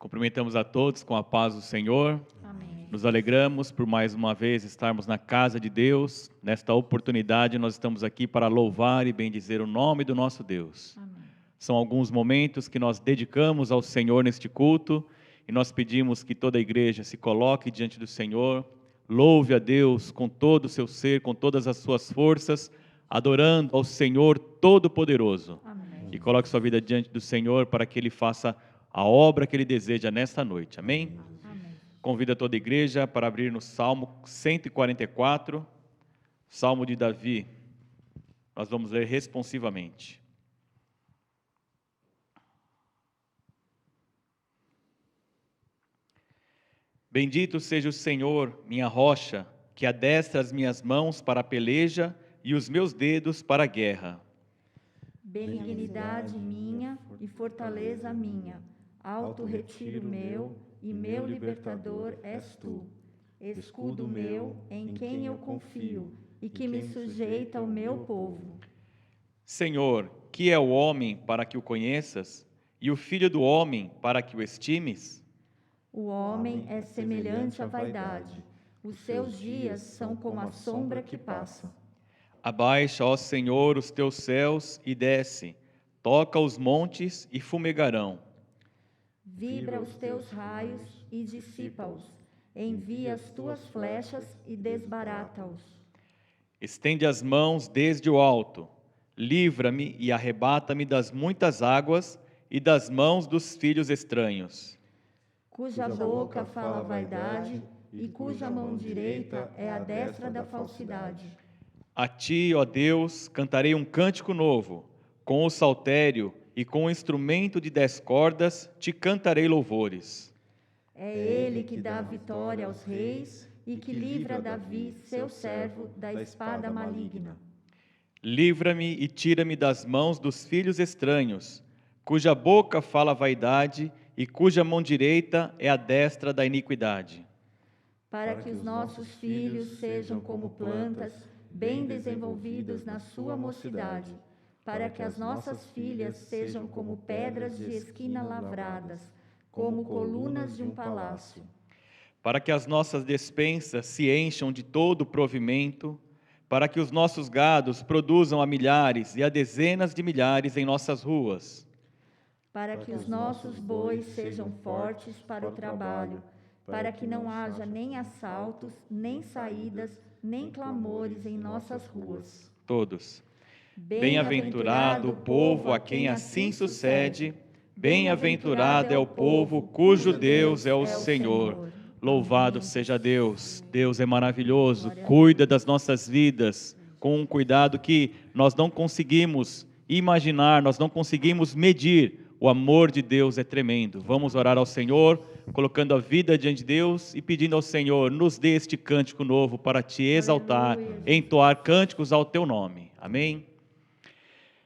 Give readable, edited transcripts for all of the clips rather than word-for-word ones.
Cumprimentamos a todos com a paz do Senhor. Amém. Nos alegramos por mais uma vez estarmos na casa de Deus. Nesta oportunidade nós estamos aqui para louvar e bendizer o nome do nosso Deus. Amém. São alguns momentos que nós dedicamos ao Senhor neste culto e nós pedimos que toda a igreja se coloque diante do Senhor, louve a Deus com todo o seu ser, com todas as suas forças, adorando ao Senhor Todo-Poderoso. Amém. E coloque sua vida diante do Senhor para que Ele faça a obra que Ele deseja nesta noite. Amém? Amém. Convido a toda a igreja para abrir no Salmo 144, Salmo de Davi. Nós vamos ler responsivamente. Bendito seja o Senhor, minha rocha, que adestra as minhas mãos para a peleja e os meus dedos para a guerra. Benignidade minha e fortaleza minha, alto retiro meu e meu libertador és tu. Escudo meu, em quem eu confio, e que me sujeita ao meu povo. Senhor, que é o homem para que o conheças, e o filho do homem para que o estimes? O homem é semelhante à vaidade, os seus dias são como a sombra que passa. Abaixa, ó Senhor, os teus céus e desce, toca os montes e fumegarão. Vibra os teus raios e dissipa-os, envia as tuas flechas e desbarata-os. Estende as mãos desde o alto, livra-me e arrebata-me das muitas águas e das mãos dos filhos estranhos. Cuja boca fala a vaidade e cuja mão direita é a destra da falsidade. A ti, ó Deus, cantarei um cântico novo, com o saltério e com o instrumento de 10 cordas te cantarei louvores. É ele que dá vitória aos reis e que livra Davi, seu servo, da espada maligna. Livra-me e tira-me das mãos dos filhos estranhos, cuja boca fala a vaidade e cuja mão direita é a destra da iniquidade. Para que os nossos filhos sejam como plantas, bem desenvolvidos na sua mocidade, para que as nossas filhas sejam como pedras de esquina lavradas, como colunas de um palácio. Para que as nossas despensas se encham de todo o provimento, para que os nossos gados produzam a milhares e a dezenas de milhares em nossas ruas. Para que os nossos bois sejam fortes para o trabalho, para que não haja nem assaltos, nem saídas, nem clamores em nossas ruas. Todos. Bem-aventurado o povo a quem assim sucede, bem-aventurado é o povo cujo Deus é o Senhor. Louvado seja Deus. Deus é maravilhoso, cuida das nossas vidas com um cuidado que nós não conseguimos imaginar, nós não conseguimos medir. O amor de Deus é tremendo. Vamos orar ao Senhor, colocando a vida diante de Deus e pedindo ao Senhor, nos dê este cântico novo para te exaltar, entoar cânticos ao teu nome. Amém?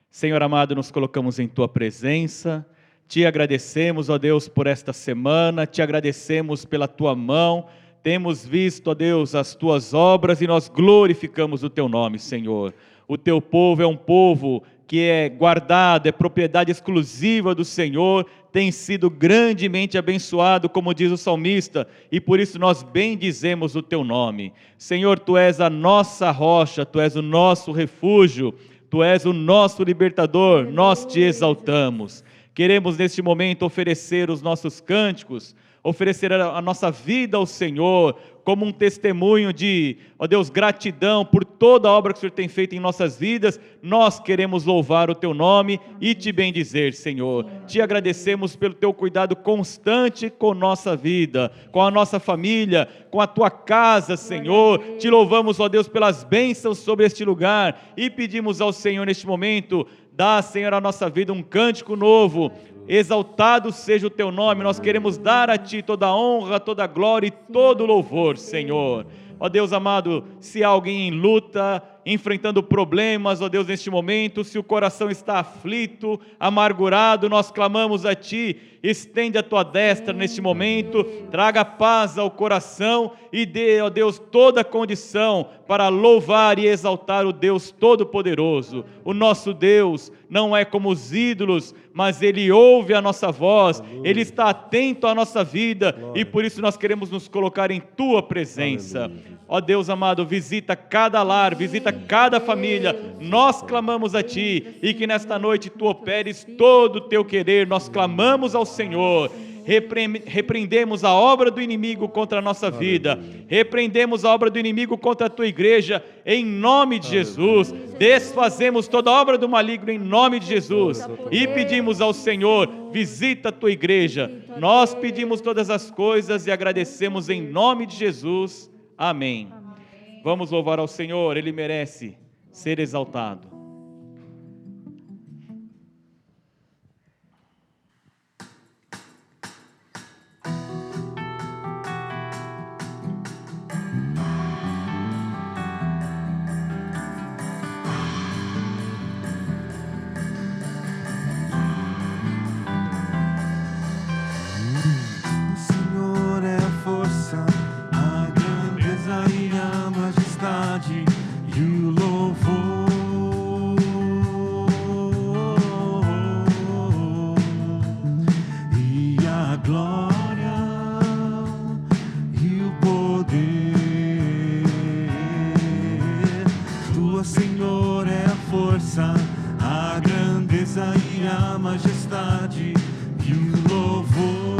Senhor amado, nos colocamos em tua presença, te agradecemos, ó Deus, por esta semana, te agradecemos pela tua mão, temos visto, ó Deus, as tuas obras e nós glorificamos o teu nome, Senhor. O teu povo é um povo que é guardado, é propriedade exclusiva do Senhor, tem sido grandemente abençoado, como diz o salmista, e por isso nós bendizemos o teu nome. Senhor, tu és a nossa rocha, tu és o nosso refúgio, tu és o nosso libertador, nós te exaltamos. Queremos neste momento oferecer os nossos cânticos, oferecer a nossa vida ao Senhor, como um testemunho de, ó Deus, gratidão por toda a obra que o Senhor tem feito em nossas vidas. Nós queremos louvar o teu nome e te bendizer, Senhor. Te agradecemos pelo teu cuidado constante com nossa vida, com a nossa família, com a tua casa, Senhor. Te louvamos, ó Deus, pelas bênçãos sobre este lugar e pedimos ao Senhor neste momento, dá, Senhor, à nossa vida um cântico novo. Exaltado seja o teu nome, nós queremos dar a ti toda a honra, toda a glória e todo o louvor, Senhor. Ó Deus amado, se há alguém em luta, enfrentando problemas, ó Deus, neste momento, se o coração está aflito, amargurado, nós clamamos a Ti, estende a Tua destra neste momento, traga paz ao coração e dê, ó Deus, toda a condição para louvar e exaltar o Deus Todo-Poderoso. O nosso Deus não é como os ídolos, mas Ele ouve a nossa voz, Ele está atento à nossa vida e por isso nós queremos nos colocar em Tua presença. Ó Deus amado, visita cada lar, visita cada família, nós clamamos a Ti e que nesta noite Tu operes todo o Teu querer, nós clamamos ao Senhor. Repreendemos a obra do inimigo contra a nossa vida, repreendemos a obra do inimigo contra a Tua igreja, em nome de Jesus, desfazemos toda obra do maligno em nome de Jesus, e pedimos ao Senhor, visita a Tua igreja, nós pedimos todas as coisas e agradecemos em nome de Jesus, amém. Vamos louvar ao Senhor, Ele merece ser exaltado. E o louvor e a glória e o poder. Tua, Senhor, é a força, a grandeza e a majestade e o louvor.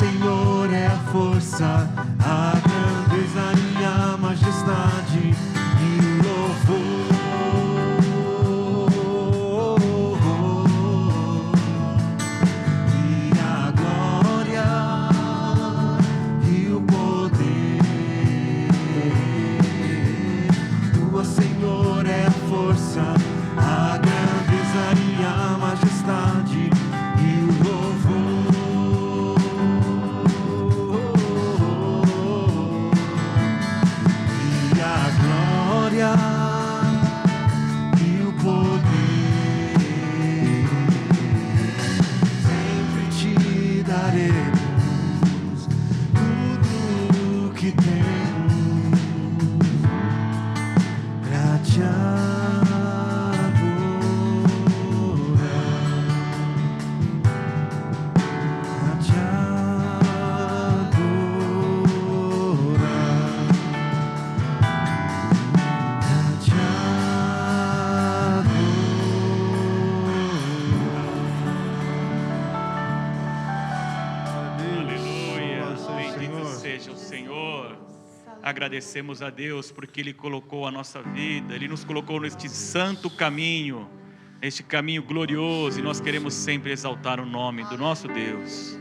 Senhor, é a força, a grandeza e a majestade. seja o Senhor. Agradecemos a Deus porque Ele colocou a nossa vida, Ele nos colocou neste santo caminho, este caminho glorioso, e nós queremos sempre exaltar o nome do nosso Deus.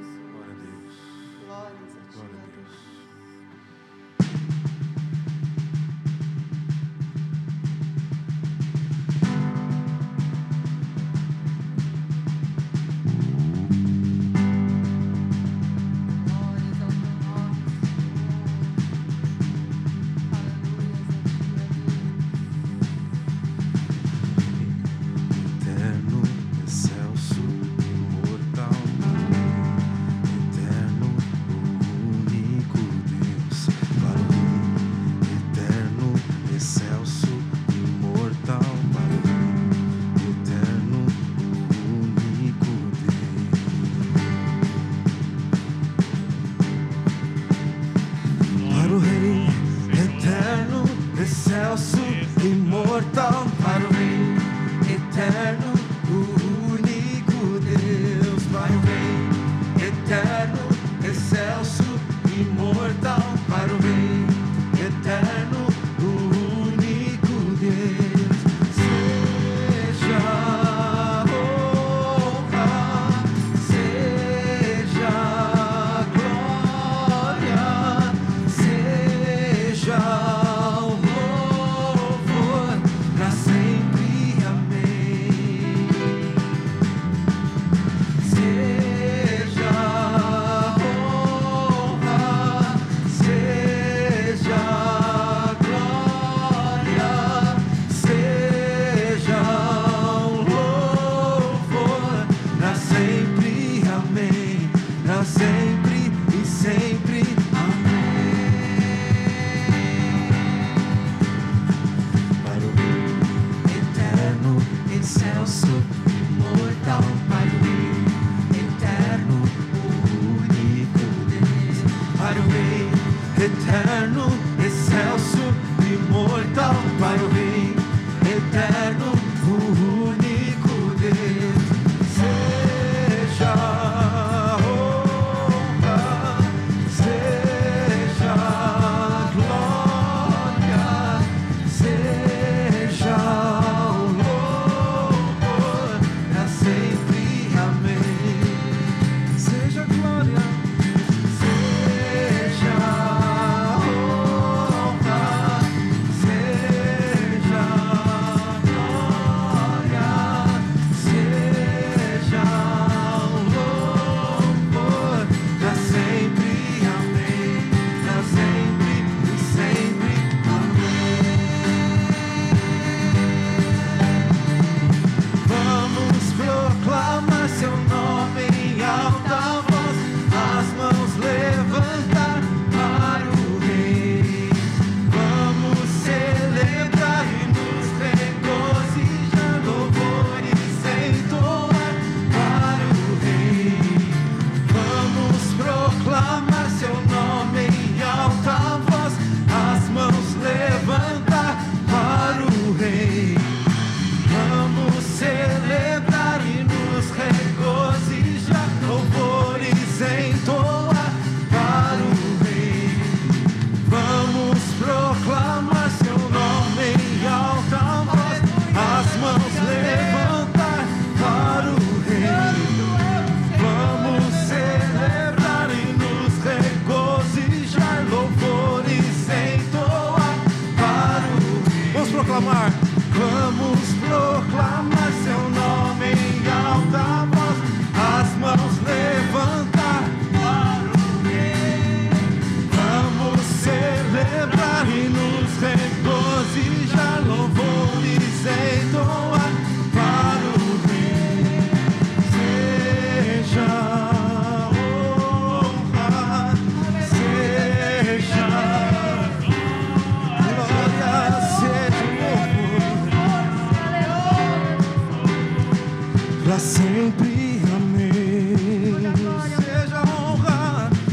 Seja honra,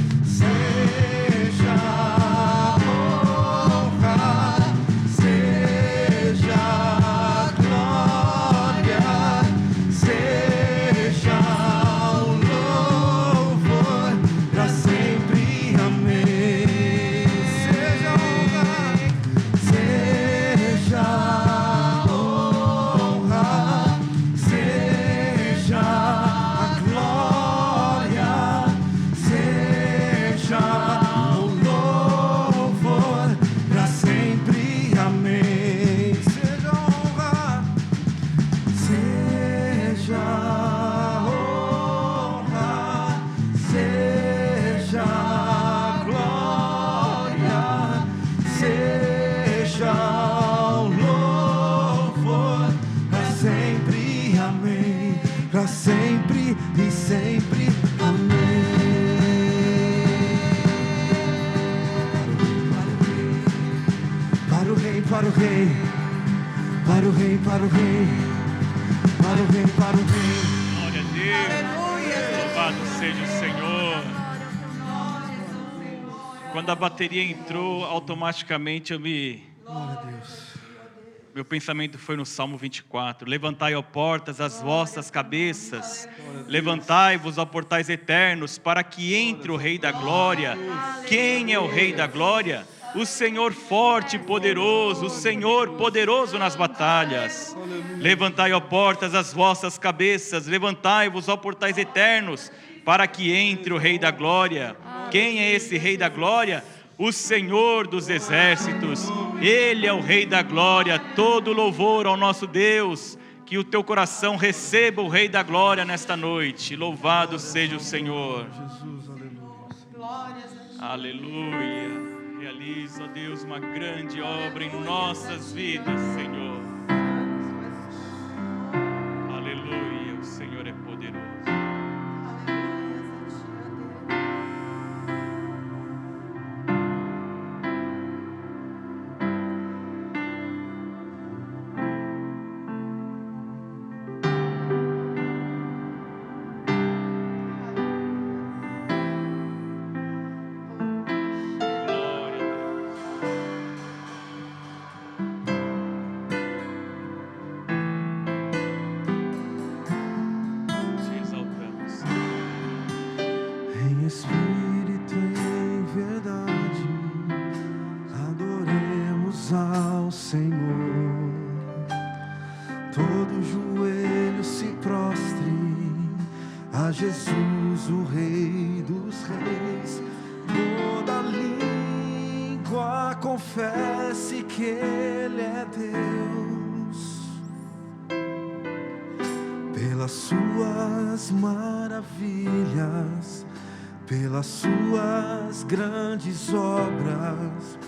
para o Rei, para o Rei, para o Rei, para o Rei, para o Rei. Glória a Deus. Louvado seja o Senhor. Quando a bateria entrou, automaticamente meu pensamento foi no Salmo 24. Levantai, ó portas, as vossas cabeças. Levantai-vos, ó portais eternos, para que entre o Rei da Glória. Quem é o Rei da Glória? O Senhor forte e poderoso, o Senhor poderoso nas batalhas. Levantai, ó portas, as vossas cabeças. Levantai-vos, ó portais eternos, para que entre o Rei da Glória. Quem é esse Rei da Glória? O Senhor dos exércitos. Ele é o Rei da Glória. Todo louvor ao nosso Deus. Que o teu coração receba o Rei da Glória nesta noite. Louvado seja o Senhor. Jesus, Aleluia. Realiza, ó Deus, uma grande obra em nossas vidas, Senhor. Aleluia. O Senhor é poderoso. Jesus, o Rei dos Reis, toda língua confesse que Ele é Deus. Pelas suas maravilhas, pelas suas grandes obras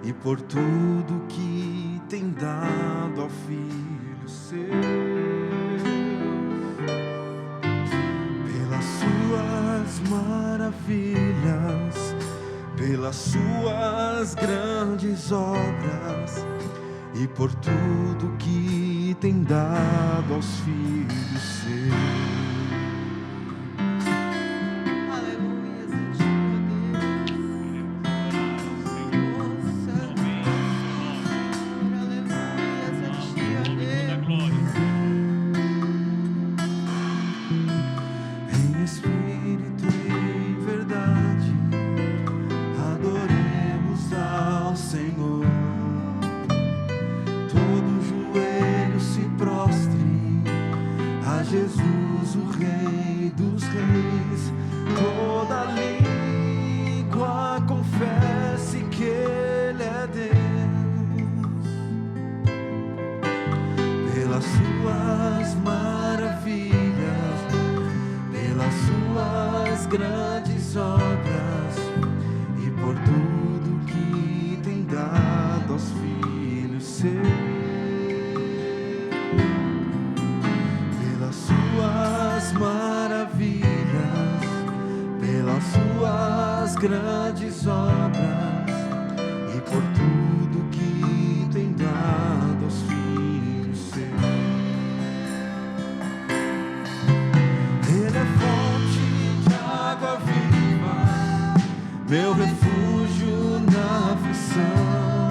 e por tudo que tem dado ao Filho seu. Maravilhas, pelas suas grandes obras e por tudo que tem dado aos filhos seus. Aleluia, em espírito e verdade, adoremos ao Senhor. Todo joelho se prostre a Jesus, o Rei dos Reis. Toda língua confesse que Ele é Deus. Pelas suas maravilhas, pelas suas grandes obras e por tudo que tem dado aos filhos seus. Pelas suas maravilhas, pelas suas grandes obras e por tudo que tem dado aos filhos seus. Ele é fonte de água viva, meu refúgio na aflição.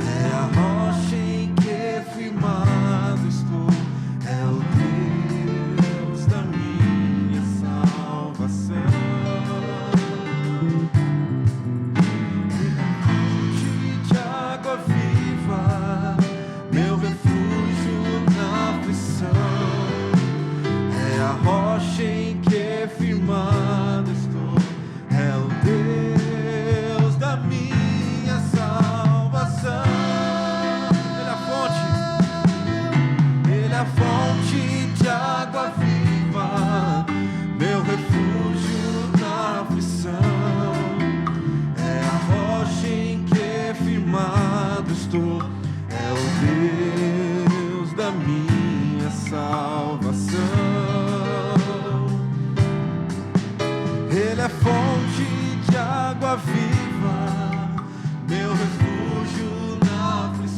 É a rocha em que firmado estou, é o Deus da minha salvação. Ele é fonte de água viva, meu refúgio na aflição. É a rocha em que firmado estou, é o Deus da minha salvação. Ele é a fonte de água viva, meu refúgio na aflição. É a rocha em que firmado estou, é o Deus da minha salvação. Ele é fonte de água viva, meu refúgio na aflição.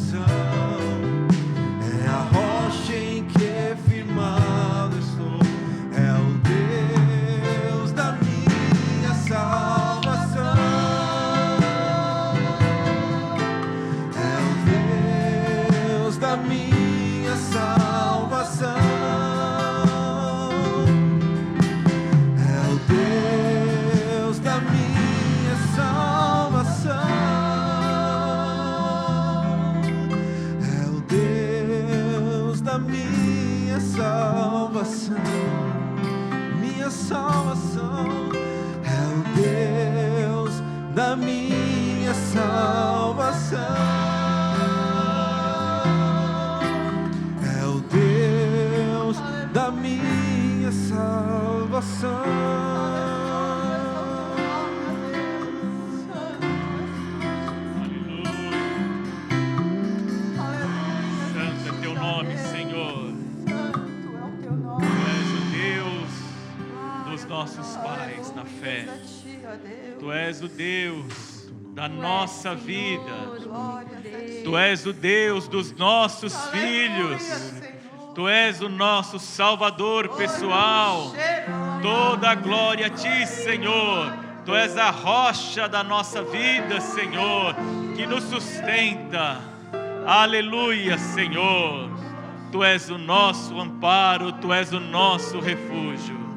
da minha salvação. É o Deus da minha salvação. Nossos pais na fé. Tu és o Deus da nossa vida. Tu és o Deus dos nossos filhos. Tu és o nosso Salvador pessoal. Toda a glória a Ti, Senhor. Tu és a rocha da nossa vida, Senhor, que nos sustenta. Aleluia, Senhor. Tu és o nosso amparo, Tu és o nosso refúgio.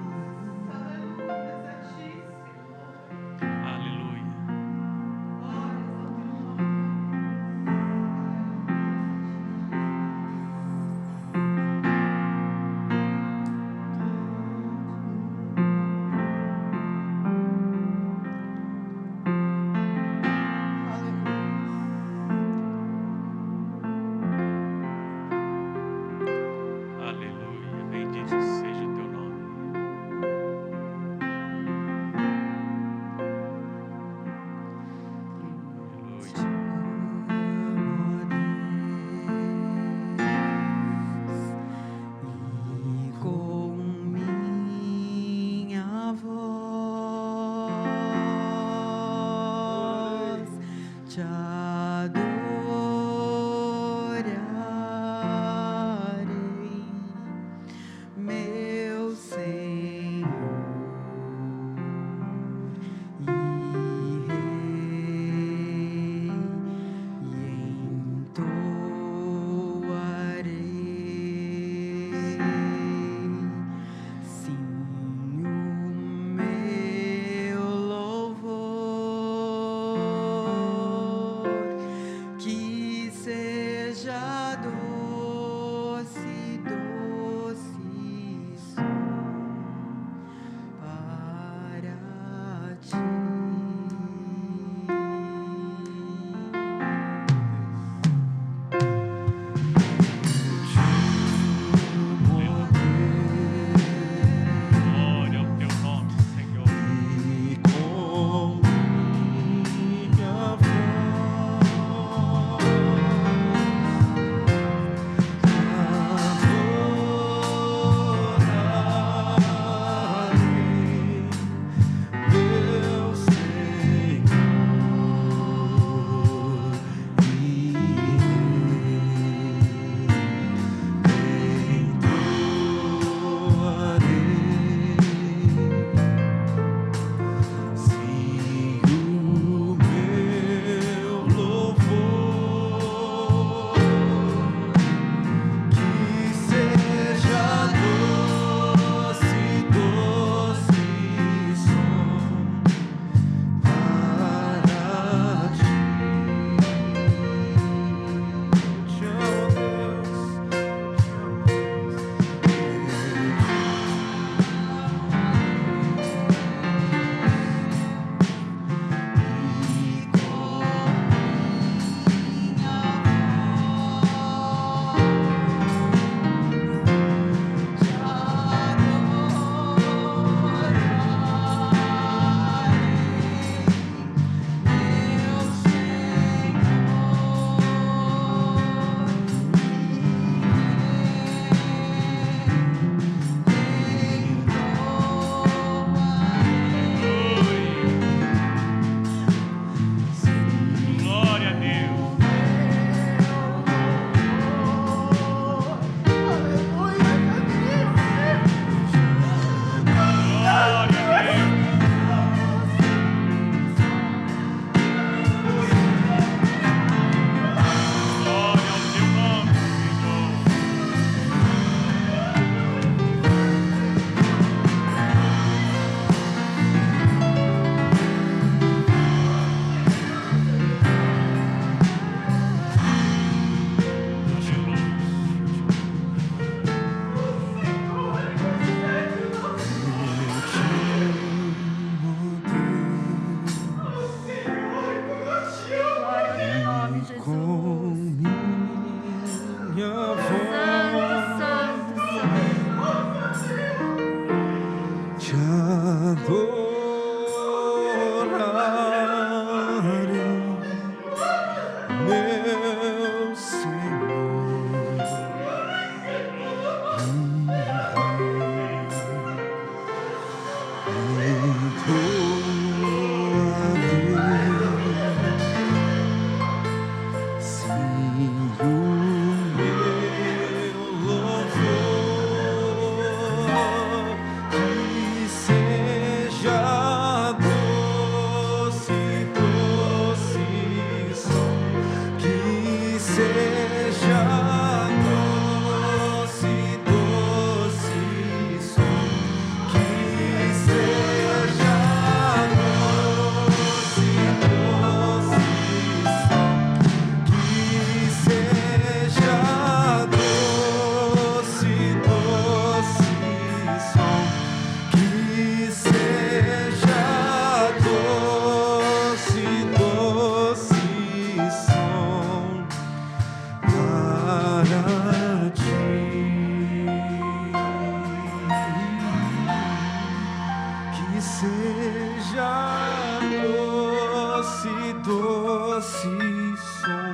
doce som,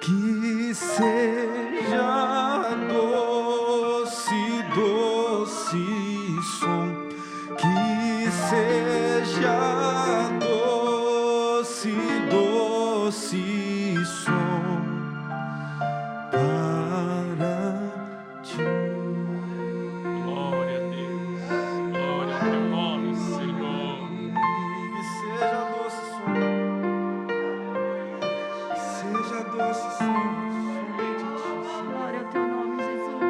que seja doce, doce som, que seja doce, doce som para ti. Glória a Deus, glória ao teu nome, Senhor. Que seja doce som, que seja doce som, somente a ti, Senhor. Glória ao teu nome, Jesus.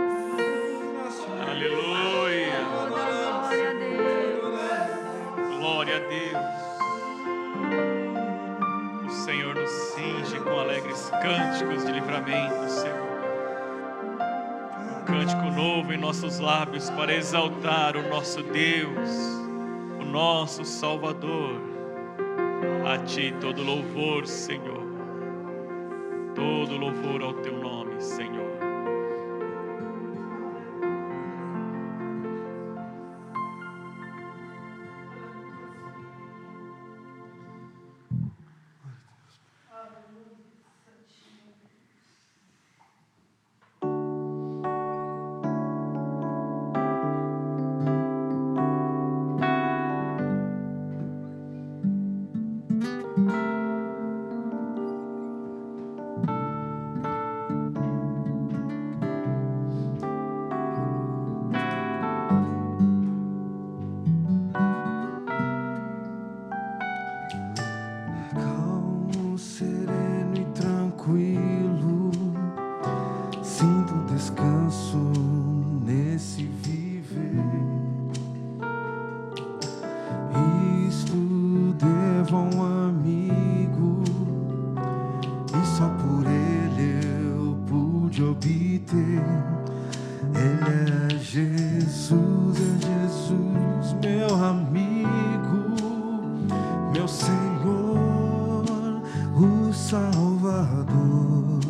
Aleluia, Toda glória a Deus. glória a Deus. O Senhor nos cinge com alegres cânticos de livramento, Senhor. Um cântico novo em nossos lábios para exaltar o nosso Deus, o nosso Salvador. A ti todo louvor, Senhor. Todo louvor ao teu nome, Senhor. Calmo, sereno e tranquilo, sinto descanso nesse viver. Isto devo a um amigo, e só por ele eu pude obter. Ele é Jesus, meu amigo, meu Senhor, o Salvador.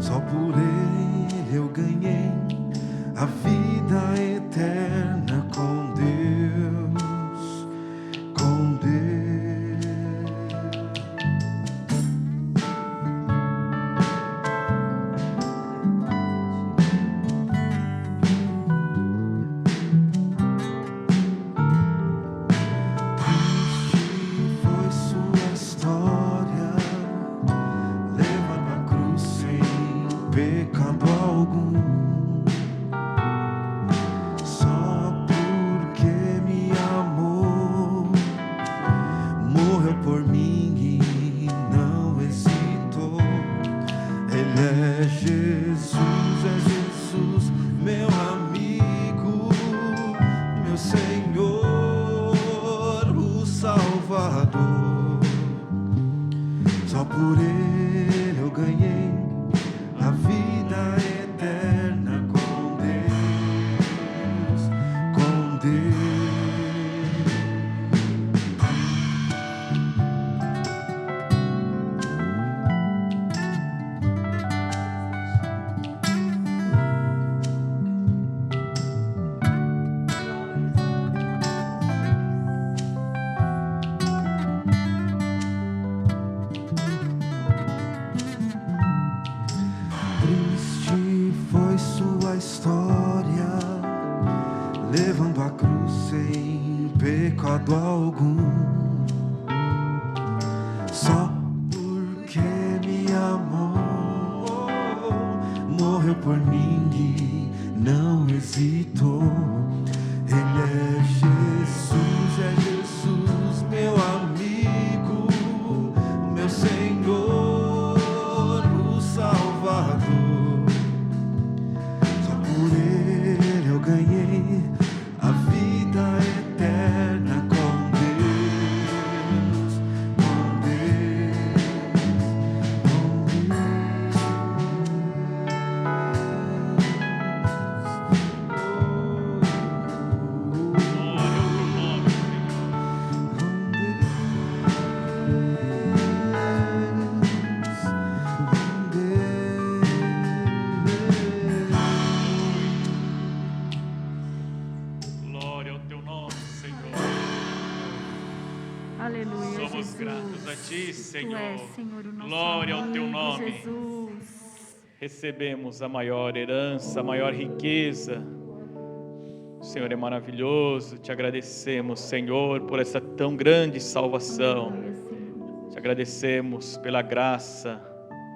Só por ele eu ganhei a vida eterna com Deus, com Deus. Foi sua história, levado à cruz sem pecado algum. Só porque me amou, morreu por mim e não hesitou. Ele é Jesus, meu amigo, meu Senhor, o Salvador. Só por ele eu ganhei a vida eterna com Deus, com Deus. Triste foi sua história, levando a cruz sem pecado algum. Só porque me amou, morreu por mim e não hesitou. Ele é Jesus, meu amigo, meu Senhor, o Salvador. Só por ele eu ganhei a vida eterna com Deus, com Deus, com Deus. Gratos a ti, Senhor. Tu és, Senhor, o nosso Glória ao teu amigo, nome. Jesus. Recebemos a maior herança, a maior riqueza. O Senhor é maravilhoso. Te agradecemos, Senhor, por essa tão grande salvação. Aleluia, Senhor. Te agradecemos pela graça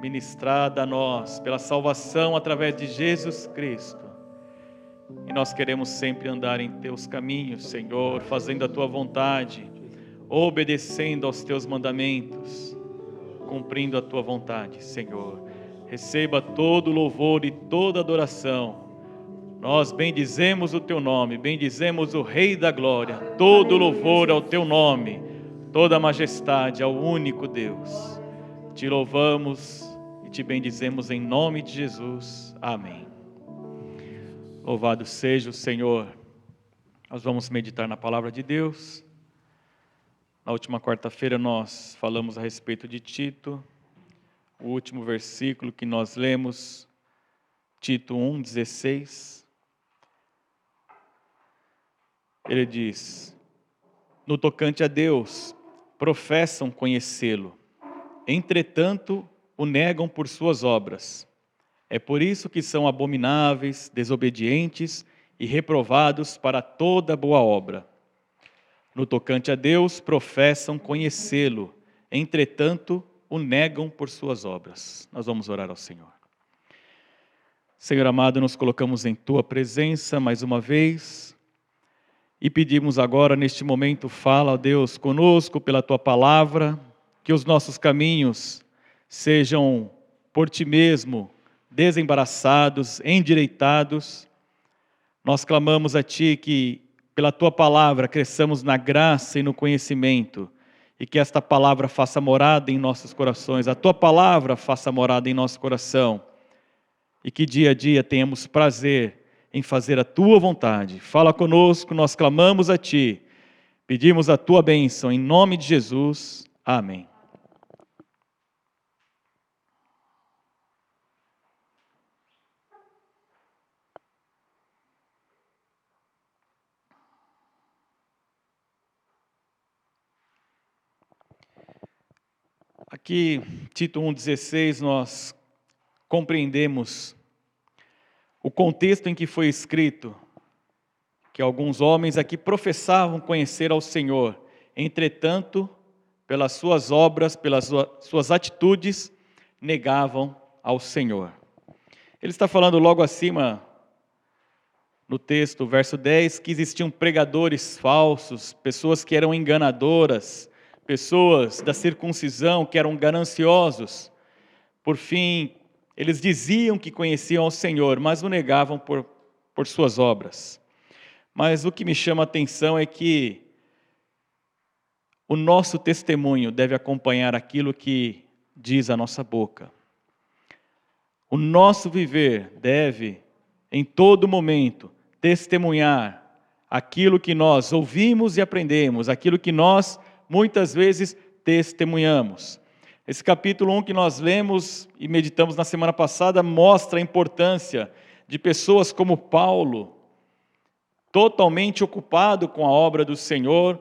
ministrada a nós, pela salvação através de Jesus Cristo. E nós queremos sempre andar em teus caminhos, Senhor, fazendo a tua vontade, obedecendo aos teus mandamentos, cumprindo a tua vontade, Senhor. Receba todo louvor e toda adoração. Nós bendizemos o teu nome, bendizemos o Rei da Glória. Todo louvor ao teu nome, toda majestade ao único Deus. Te louvamos e te bendizemos em nome de Jesus. Amém. Louvado seja o Senhor. Nós vamos meditar na palavra de Deus. Na última quarta-feira nós falamos a respeito de Tito. O último versículo que nós lemos, Tito 1,16. Ele diz: no tocante a Deus, professam conhecê-lo, entretanto o negam por suas obras. É por isso que são abomináveis, desobedientes e reprovados para toda boa obra. No tocante a Deus, professam conhecê-lo, entretanto o negam por suas obras. Nós vamos orar ao Senhor. Senhor amado, nos colocamos em tua presença mais uma vez e pedimos agora neste momento, fala, ó Deus, conosco pela tua palavra, que os nossos caminhos sejam por ti mesmo desembaraçados, endireitados. Nós clamamos a ti que pela tua palavra cresçamos na graça e no conhecimento, e que esta palavra faça morada em nossos corações, a tua palavra faça morada em nosso coração, e que dia a dia tenhamos prazer em fazer a tua vontade. Fala conosco, nós clamamos a ti, pedimos a tua bênção em nome de Jesus. Amém. Aqui, Tito 1,16, nós compreendemos o contexto em que foi escrito, que alguns homens aqui professavam conhecer ao Senhor, entretanto, pelas suas obras, pelas suas atitudes, negavam ao Senhor. Ele está falando logo acima, no texto, verso 10, que existiam pregadores falsos, pessoas que eram enganadoras, pessoas da circuncisão que eram gananciosos. Por fim, eles diziam que conheciam ao Senhor, mas o negavam por suas obras. Mas o que me chama a atenção é que o nosso testemunho deve acompanhar aquilo que diz a nossa boca. O nosso viver deve, em todo momento, testemunhar aquilo que nós ouvimos e aprendemos, aquilo que nós muitas vezes testemunhamos. Esse capítulo 1 que nós lemos e meditamos na semana passada mostra a importância de pessoas como Paulo, totalmente ocupado com a obra do Senhor.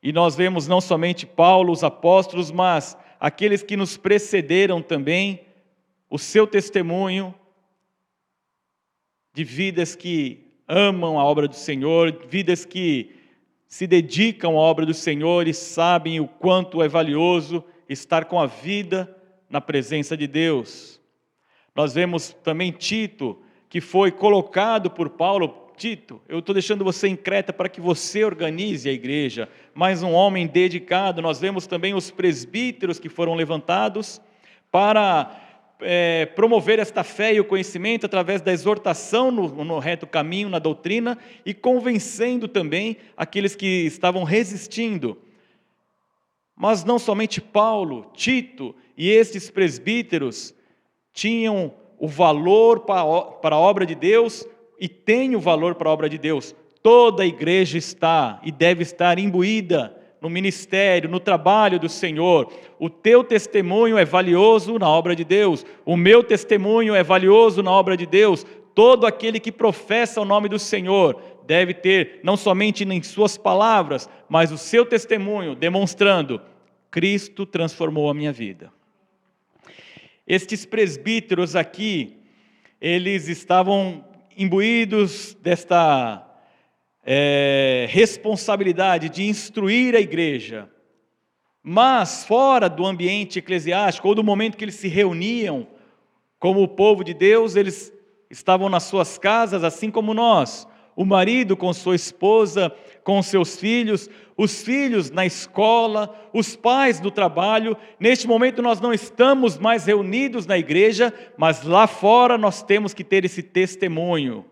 E nós vemos não somente Paulo, os apóstolos, mas aqueles que nos precederam também, o seu testemunho de vidas que amam a obra do Senhor, vidas que se dedicam à obra do Senhor e sabem o quanto é valioso estar com a vida na presença de Deus. Nós vemos também Tito, que foi colocado por Paulo. Tito, eu estou deixando você em Creta para que você organize a igreja, mais um homem dedicado. Nós vemos também os presbíteros que foram levantados para promover esta fé e o conhecimento através da exortação no reto caminho, na doutrina, e convencendo também aqueles que estavam resistindo. Mas não somente Paulo, Tito e estes presbíteros tinham o valor para a obra de Deus e têm o valor para a obra de Deus. Toda a igreja está e deve estar imbuída no ministério, no trabalho do Senhor. O teu testemunho é valioso na obra de Deus. O meu testemunho é valioso na obra de Deus. Todo aquele que professa o nome do Senhor deve ter, não somente em suas palavras, mas o seu testemunho, demonstrando Cristo transformou a minha vida. Estes presbíteros aqui, eles estavam imbuídos desta responsabilidade de instruir a igreja. Mas fora do ambiente eclesiástico, ou do momento que eles se reuniam como o povo de Deus, eles estavam nas suas casas, assim como nós. O marido com sua esposa, com seus filhos, os filhos na escola, os pais no trabalho. Neste momento nós não estamos mais reunidos na igreja, mas lá fora nós temos que ter esse testemunho,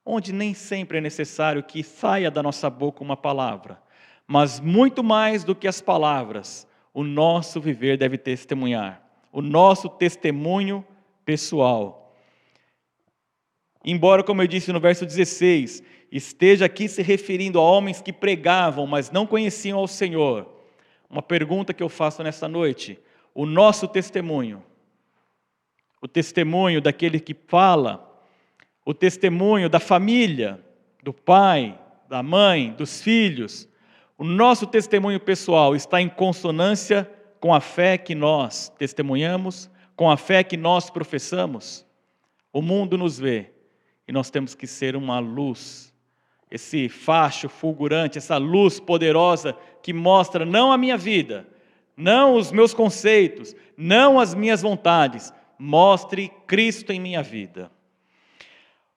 onde nem sempre é necessário que saia da nossa boca uma palavra, mas muito mais do que as palavras, o nosso viver deve testemunhar, o nosso testemunho pessoal. Embora, como eu disse no verso 16, esteja aqui se referindo a homens que pregavam, mas não conheciam ao Senhor, uma pergunta que eu faço nesta noite: o nosso testemunho, o testemunho daquele que fala, o testemunho da família, do pai, da mãe, dos filhos, o nosso testemunho pessoal está em consonância com a fé que nós testemunhamos, com a fé que nós professamos? O mundo nos vê e nós temos que ser uma luz, esse facho fulgurante, essa luz poderosa que mostra não a minha vida, não os meus conceitos, não as minhas vontades, mostre Cristo em minha vida.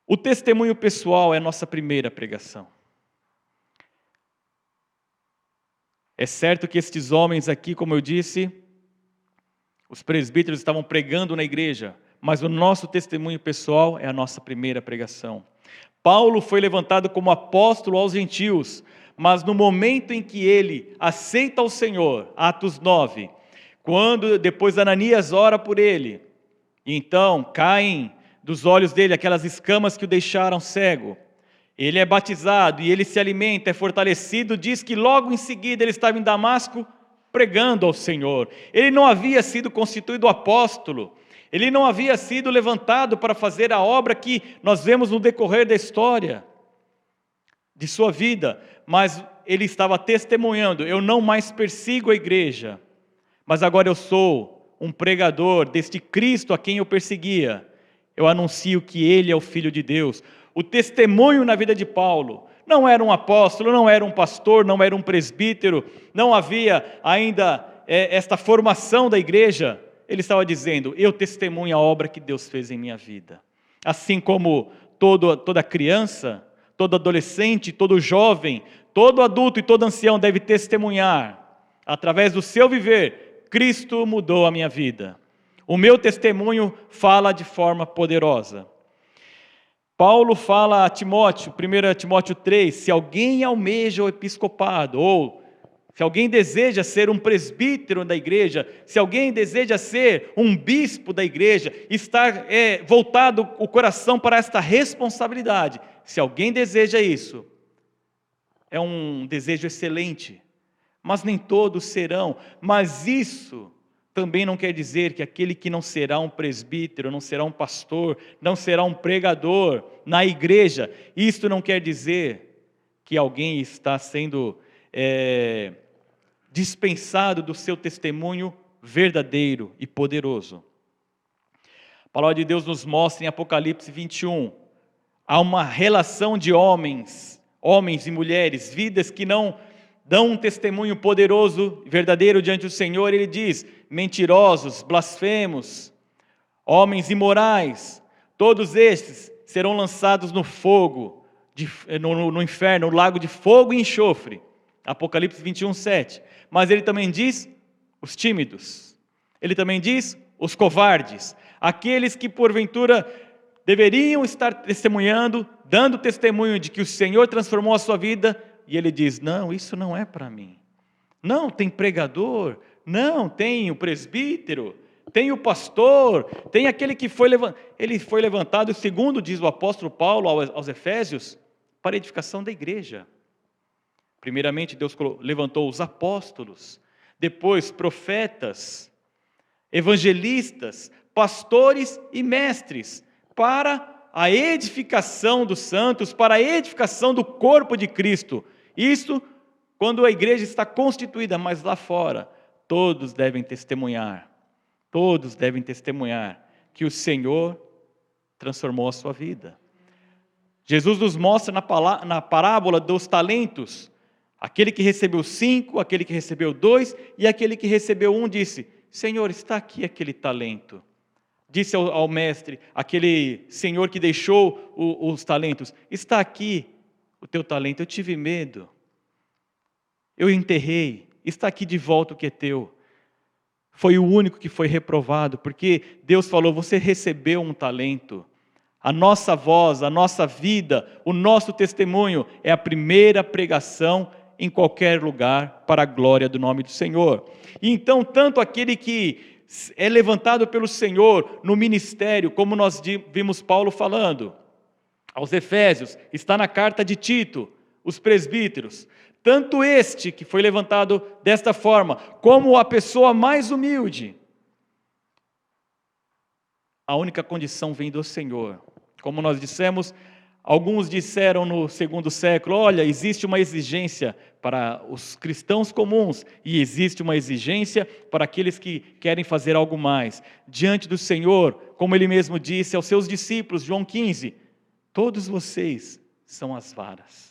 O testemunho pessoal é a nossa primeira pregação. É certo que estes homens aqui, como eu disse, os presbíteros estavam pregando na igreja, mas o nosso testemunho pessoal é a nossa primeira pregação. Paulo foi levantado como apóstolo aos gentios, mas no momento em que ele aceita o Senhor, Atos 9, quando depois Ananias ora por ele, e então caem dos olhos dele aquelas escamas que o deixaram cego, ele é batizado e ele se alimenta, é fortalecido, diz que logo em seguida ele estava em Damasco pregando ao Senhor. Ele não havia sido constituído apóstolo, ele não havia sido levantado para fazer a obra que nós vemos no decorrer da história de sua vida, mas ele estava testemunhando: eu não mais persigo a igreja, mas agora eu sou um pregador deste Cristo a quem eu perseguia. Eu anuncio que ele é o Filho de Deus. O testemunho na vida de Paulo não era um apóstolo, não era um pastor, não era um presbítero, não havia ainda esta formação da igreja. Ele estava dizendo: eu testemunho a obra que Deus fez em minha vida. Assim como toda criança, todo adolescente, todo jovem, todo adulto e todo ancião deve testemunhar, através do seu viver, Cristo mudou a minha vida. O meu testemunho fala de forma poderosa. Paulo fala a Timóteo, 1 Timóteo 3, se alguém almeja o episcopado, ou se alguém deseja ser um presbítero da igreja, se alguém deseja ser um bispo da igreja, estar voltado o coração para esta responsabilidade, se alguém deseja isso, é um desejo excelente, mas nem todos serão. Mas isso também não quer dizer que aquele que não será um presbítero, não será um pastor, não será um pregador na igreja, isto não quer dizer que alguém está sendo dispensado do seu testemunho verdadeiro e poderoso. A palavra de Deus nos mostra em Apocalipse 21, há uma relação de homens e mulheres, vidas que não dão um testemunho poderoso, verdadeiro diante do Senhor. Ele diz: mentirosos, blasfemos, homens imorais, todos estes serão lançados no fogo, no inferno, no lago de fogo e enxofre. Apocalipse 21, 7. Mas ele também diz os tímidos, ele também diz os covardes, aqueles que porventura deveriam estar testemunhando, dando testemunho de que o Senhor transformou a sua vida, e ele diz: não, isso não é para mim. Não, tem pregador, não, tem o presbítero, tem o pastor, tem aquele que ele foi levantado, segundo diz o apóstolo Paulo aos Efésios, para a edificação da igreja. Primeiramente Deus levantou os apóstolos, depois profetas, evangelistas, pastores e mestres, para a edificação dos santos, para a edificação do corpo de Cristo. Isso quando a igreja está constituída, mas lá fora, todos devem testemunhar que o Senhor transformou a sua vida. Jesus nos mostra na parábola dos talentos, aquele que recebeu 5, aquele que recebeu 2 e aquele que recebeu 1 disse: Senhor, está aqui aquele talento. Disse ao mestre, aquele senhor que deixou os talentos: está aqui o teu talento, eu tive medo, eu enterrei, está aqui de volta o que é teu. Foi o único que foi reprovado, porque Deus falou: você recebeu um talento. A nossa voz, a nossa vida, o nosso testemunho é a primeira pregação em qualquer lugar para a glória do nome do Senhor. E então, tanto aquele que é levantado pelo Senhor no ministério, como nós vimos Paulo falando aos Efésios, está na carta de Tito, os presbíteros, tanto este que foi levantado desta forma, como a pessoa mais humilde, a única condição vem do Senhor. Como nós dissemos, alguns disseram no segundo século: olha, existe uma exigência para os cristãos comuns e existe uma exigência para aqueles que querem fazer algo mais. Diante do Senhor, como Ele mesmo disse aos seus discípulos, João 15, todos vocês são as varas.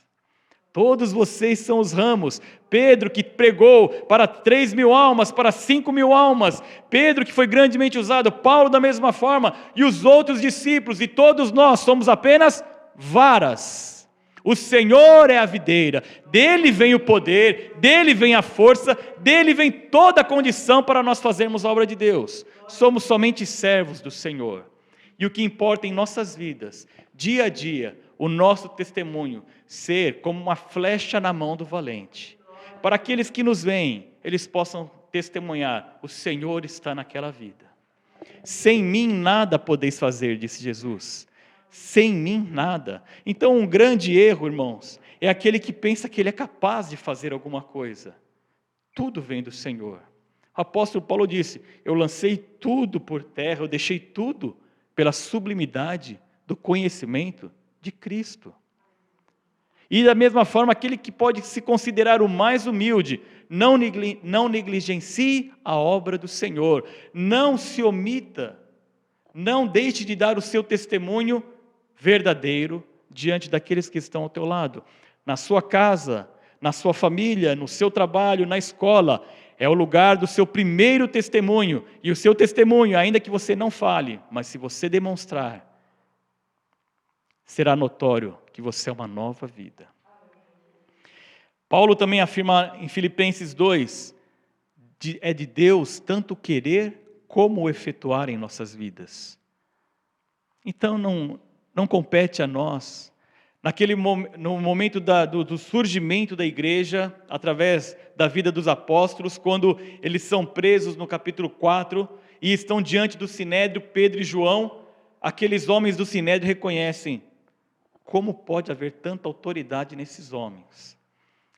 Todos vocês são os ramos. Pedro, que pregou para 3.000 almas, para 5.000 almas. Pedro, que foi grandemente usado. Paulo, da mesma forma. E os outros discípulos. E todos nós somos apenas varas. O Senhor é a videira. Dele vem o poder, dele vem a força, dele vem toda a condição para nós fazermos a obra de Deus. Somos somente servos do Senhor. E o que importa em nossas vidas, dia a dia, o nosso testemunho ser como uma flecha na mão do valente. Para aqueles que nos veem, eles possam testemunhar: o Senhor está naquela vida. Sem mim nada podeis fazer, disse Jesus. Sem mim nada. Então um grande erro, irmãos, é aquele que pensa que ele é capaz de fazer alguma coisa. Tudo vem do Senhor. O apóstolo Paulo disse: eu lancei tudo por terra, eu deixei tudo pela sublimidade do conhecimento de Cristo. E da mesma forma, aquele que pode se considerar o mais humilde, não negligencie a obra do Senhor, não se omita, não deixe de dar o seu testemunho verdadeiro diante daqueles que estão ao teu lado, na sua casa, na sua família, no seu trabalho, na escola. É o lugar do seu primeiro testemunho, e o seu testemunho, ainda que você não fale, mas se você demonstrar, será notório que você é uma nova vida. Paulo também afirma em Filipenses 2, é de Deus tanto querer como efetuar em nossas vidas. Então não compete a nós, no momento do surgimento da igreja, através da vida dos apóstolos, quando eles são presos no capítulo 4, e estão diante do Sinédrio, Pedro e João, aqueles homens do Sinédrio reconhecem: como pode haver tanta autoridade nesses homens?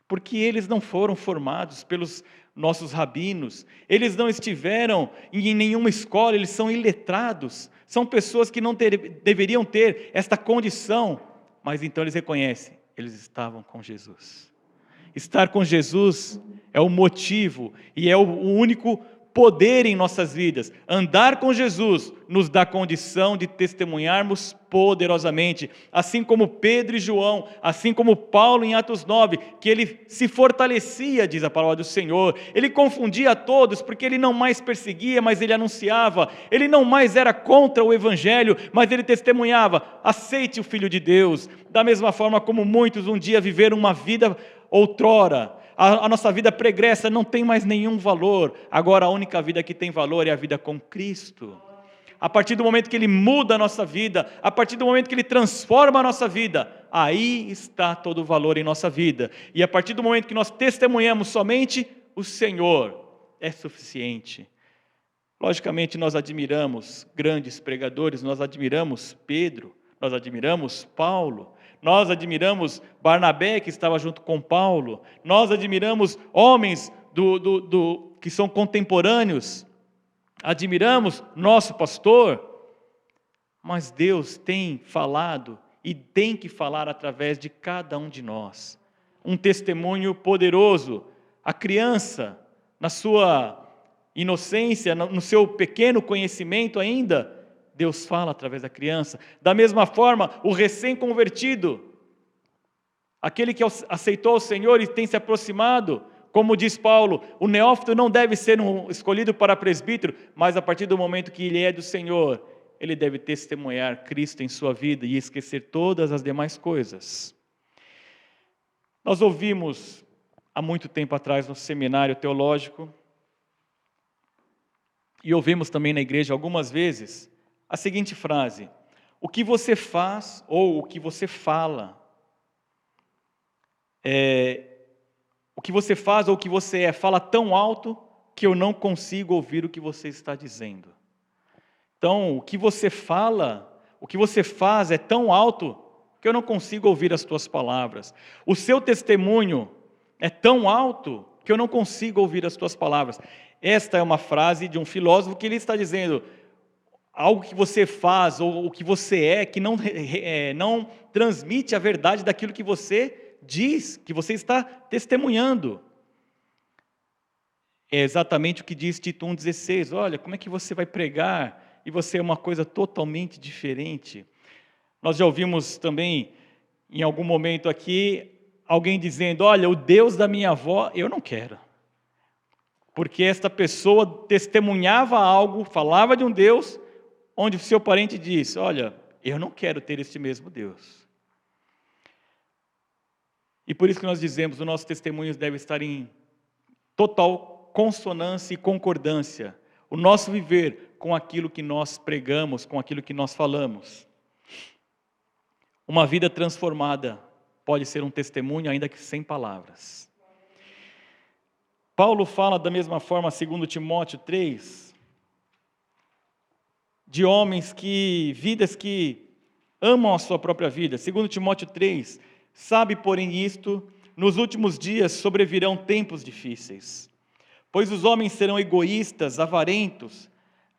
Porque eles não foram formados pelos nossos rabinos, eles não estiveram em nenhuma escola, eles são iletrados, são pessoas que não deveriam ter esta condição, mas então eles reconhecem, eles estavam com Jesus. Estar com Jesus é o motivo e é o único poder em nossas vidas. Andar com Jesus nos dá condição de testemunharmos poderosamente, assim como Pedro e João, assim como Paulo em Atos 9, que ele se fortalecia, diz a palavra do Senhor, ele confundia a todos, porque ele não mais perseguia, mas ele anunciava, ele não mais era contra o Evangelho, mas ele testemunhava: aceite o Filho de Deus, da mesma forma como muitos um dia viveram uma vida outrora. A nossa vida pregressa não tem mais nenhum valor. Agora a única vida que tem valor é a vida com Cristo. A partir do momento que Ele muda a nossa vida, a partir do momento que Ele transforma a nossa vida, aí está todo o valor em nossa vida. E a partir do momento que nós testemunhamos somente o Senhor, é suficiente. Logicamente nós admiramos grandes pregadores, nós admiramos Pedro, nós admiramos Paulo, nós admiramos Barnabé, que estava junto com Paulo, nós admiramos homens que são contemporâneos, admiramos nosso pastor, mas Deus tem falado e tem que falar através de cada um de nós. um testemunho poderoso. A criança, na sua inocência, no seu pequeno conhecimento ainda, Deus fala através da criança. Da mesma forma, o recém-convertido, aquele que aceitou o Senhor e tem se aproximado, como diz Paulo, o neófito não deve ser escolhido para presbítero, mas a partir do momento que ele é do Senhor, ele deve testemunhar Cristo em sua vida e esquecer todas as demais coisas. Nós ouvimos há muito tempo atrás no seminário teológico, e ouvimos também na igreja algumas vezes, a seguinte frase: o que você faz ou o que você fala, o que você faz ou o que você é, fala tão alto que eu não consigo ouvir o que você está dizendo. Então, o que você fala, o que você faz é tão alto que eu não consigo ouvir as tuas palavras. O seu testemunho é tão alto que eu não consigo ouvir as tuas palavras. Esta é uma frase de um filósofo que ele está dizendo: algo que você faz ou o que você é, que não transmite a verdade daquilo que você diz, que você está testemunhando. É exatamente o que diz Tito 1,16. Olha, como é que você vai pregar e você é uma coisa totalmente diferente? Nós já ouvimos também, em algum momento aqui, alguém dizendo: olha, o Deus da minha avó, eu não quero. Porque esta pessoa testemunhava algo, falava de um Deus, onde o seu parente disse: olha, eu não quero ter este mesmo Deus. E por isso que nós dizemos, o nosso testemunho deve estar em total consonância e concordância. O nosso viver com aquilo que nós pregamos, com aquilo que nós falamos. Uma vida transformada pode ser um testemunho, ainda que sem palavras. Paulo fala da mesma forma, segundo Timóteo 3, de homens vidas que amam a sua própria vida. Segundo Timóteo 3, sabe, porém, isto, nos últimos dias sobrevirão tempos difíceis, pois os homens serão egoístas, avarentos,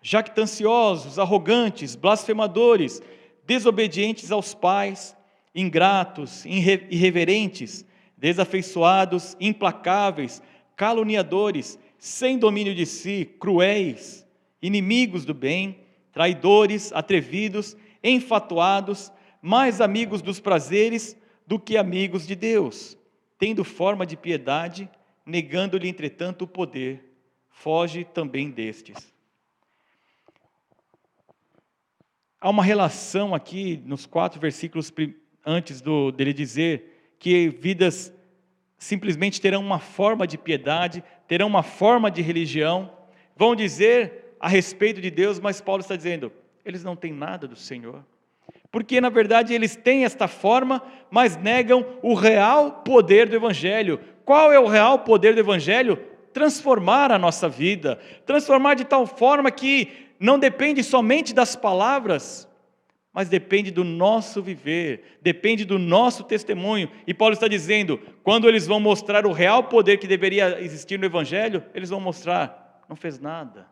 jactanciosos, arrogantes, blasfemadores, desobedientes aos pais, ingratos, irreverentes, desafeiçoados, implacáveis, caluniadores, sem domínio de si, cruéis, inimigos do bem, traidores, atrevidos, enfatuados, mais amigos dos prazeres do que amigos de Deus, tendo forma de piedade, negando-lhe, entretanto, o poder. Foge também destes. Há uma relação aqui, nos 4 versículos antes dele dizer que vidas simplesmente terão uma forma de piedade, terão uma forma de religião, vão dizer a respeito de Deus, mas Paulo está dizendo, eles não têm nada do Senhor. Porque, na verdade, eles têm esta forma, mas negam o real poder do Evangelho. Qual é o real poder do Evangelho? Transformar a nossa vida, transformar de tal forma que não depende somente das palavras, mas depende do nosso viver, depende do nosso testemunho. E Paulo está dizendo, quando eles vão mostrar o real poder que deveria existir no Evangelho, eles vão mostrar, não fez nada.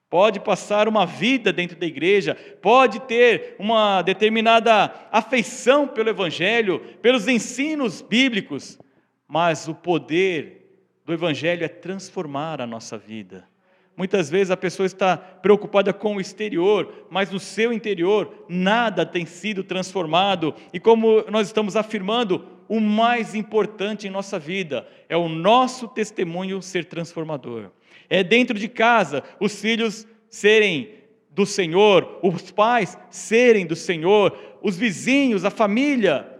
Pode passar uma vida dentro da igreja, pode ter uma determinada afeição pelo Evangelho, pelos ensinos bíblicos, mas o poder do Evangelho é transformar a nossa vida. Muitas vezes a pessoa está preocupada com o exterior, mas no seu interior nada tem sido transformado. E como nós estamos afirmando, o mais importante em nossa vida é o nosso testemunho ser transformador. É dentro de casa, os filhos serem do Senhor, os pais serem do Senhor, os vizinhos, a família,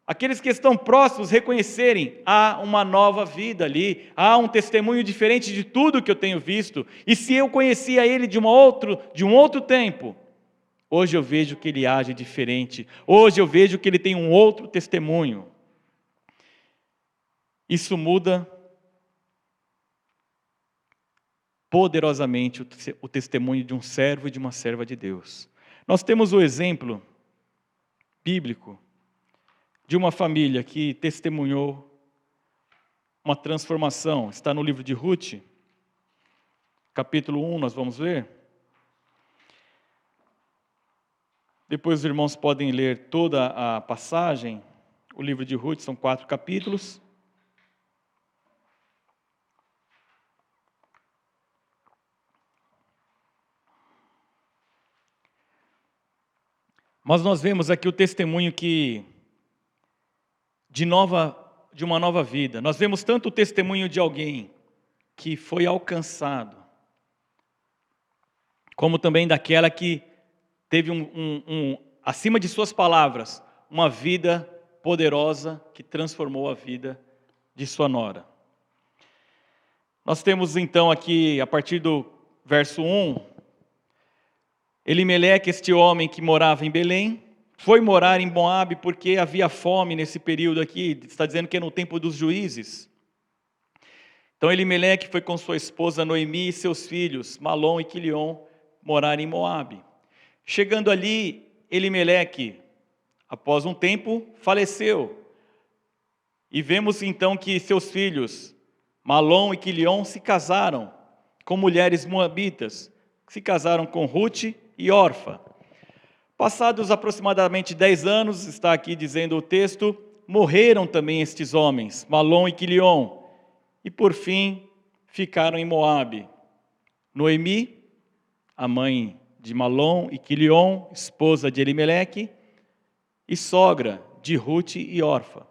aqueles que estão próximos reconhecerem, há uma nova vida ali, há um testemunho diferente de tudo que eu tenho visto. E se eu conhecia ele de um outro tempo, hoje eu vejo que ele age diferente, hoje eu vejo que ele tem um outro testemunho. Isso muda poderosamente o testemunho de um servo e de uma serva de Deus. Nós temos o exemplo bíblico de uma família que testemunhou uma transformação. Está no livro de Ruth, capítulo 1, nós vamos ver. Depois os irmãos podem ler toda a passagem, o livro de Ruth, são 4 capítulos. Mas nós vemos aqui o testemunho de uma nova vida. Nós vemos tanto o testemunho de alguém que foi alcançado, como também daquela que teve acima de suas palavras, uma vida poderosa que transformou a vida de sua nora. Nós temos então aqui, a partir do verso 1, Elimeleque, este homem que morava em Belém, foi morar em Moabe porque havia fome nesse período aqui, está dizendo que é no tempo dos juízes. Então Elimeleque foi com sua esposa Noemi e seus filhos, Malom e Quilion, morar em Moabe. Chegando ali, Elimeleque, após um tempo, faleceu. E vemos então que seus filhos, Malom e Quilion, se casaram com mulheres moabitas, se casaram com Ruth e Orfa. Passados aproximadamente 10 anos, está aqui dizendo o texto, morreram também estes homens, Malom e Quilion, e por fim ficaram em Moabe. Noemi, a mãe de Malom e Quilion, esposa de Elimeleque, e sogra de Ruth e Orfa.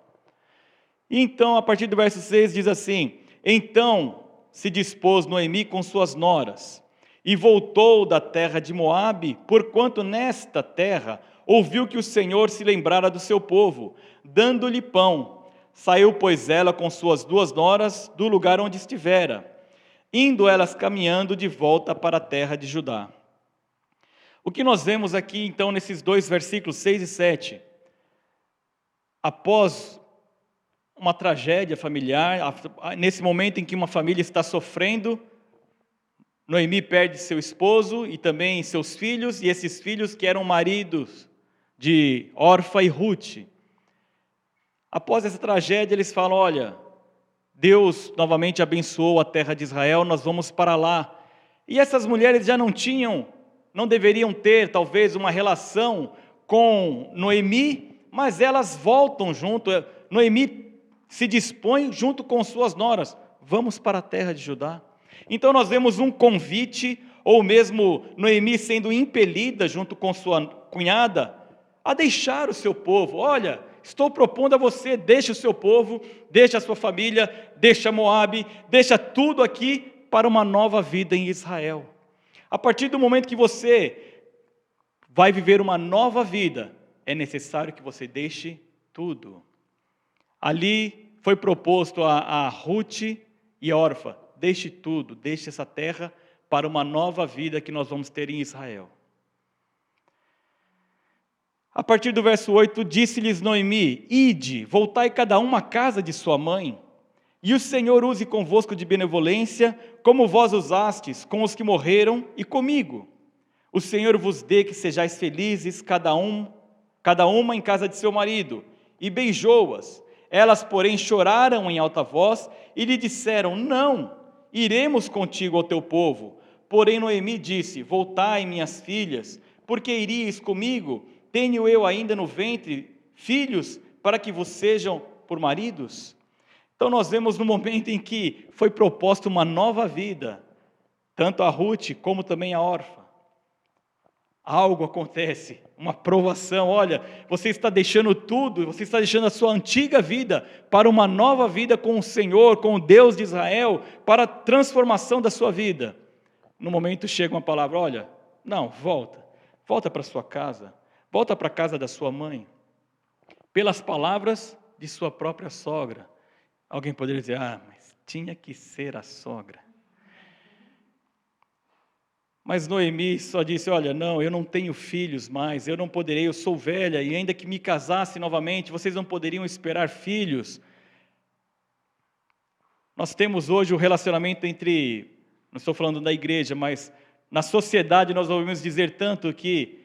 E então, a partir do verso 6, diz assim: então se dispôs Noemi com suas noras, e voltou da terra de Moabe, porquanto nesta terra ouviu que o Senhor se lembrara do seu povo, dando-lhe pão. Saiu, pois, ela com suas 2 noras do lugar onde estivera, indo elas caminhando de volta para a terra de Judá. O que nós vemos aqui, então, nesses 2 versículos, 6 e 7, após uma tragédia familiar, nesse momento em que uma família está sofrendo, Noemi perde seu esposo e também seus filhos, e esses filhos que eram maridos de Orfa e Ruth. Após essa tragédia, eles falam: olha, Deus novamente abençoou a terra de Israel, nós vamos para lá. E essas mulheres já não deveriam ter talvez uma relação com Noemi, mas elas voltam junto. Noemi se dispõe junto com suas noras: vamos para a terra de Judá. Então nós vemos um convite, ou mesmo Noemi sendo impelida junto com sua cunhada, a deixar o seu povo. Olha, estou propondo a você, deixe o seu povo, deixe a sua família, deixa Moabe, deixa tudo aqui para uma nova vida em Israel. A partir do momento que você vai viver uma nova vida, é necessário que você deixe tudo. Ali foi proposto a Ruth e Orfa: deixe tudo, deixe essa terra para uma nova vida que nós vamos ter em Israel. A partir do verso 8, disse-lhes Noemi: ide, voltai cada uma à casa de sua mãe, e o Senhor use convosco de benevolência, como vós usastes com os que morreram e comigo. O Senhor vos dê que sejais felizes, cada uma em casa de seu marido. E beijou-as. Elas, porém, choraram em alta voz e lhe disseram: não, iremos contigo ao teu povo. Porém Noemi disse: voltai, minhas filhas, porque iríeis comigo? Tenho eu ainda no ventre filhos para que vos sejam por maridos? Então nós vemos no momento em que foi proposta uma nova vida, tanto a Ruth como também a Orfa. Algo acontece, uma provação. Olha, você está deixando tudo, você está deixando a sua antiga vida para uma nova vida com o Senhor, com o Deus de Israel, para a transformação da sua vida. No momento chega uma palavra: olha, não, volta para sua casa, volta para a casa da sua mãe. Pelas palavras de sua própria sogra. Alguém poderia dizer: mas tinha que ser a sogra. Mas Noemi só disse: olha, não, eu não tenho filhos mais, eu não poderei, eu sou velha, e ainda que me casasse novamente, vocês não poderiam esperar filhos. Nós temos hoje o relacionamento entre, não estou falando da igreja, mas na sociedade nós ouvimos dizer tanto que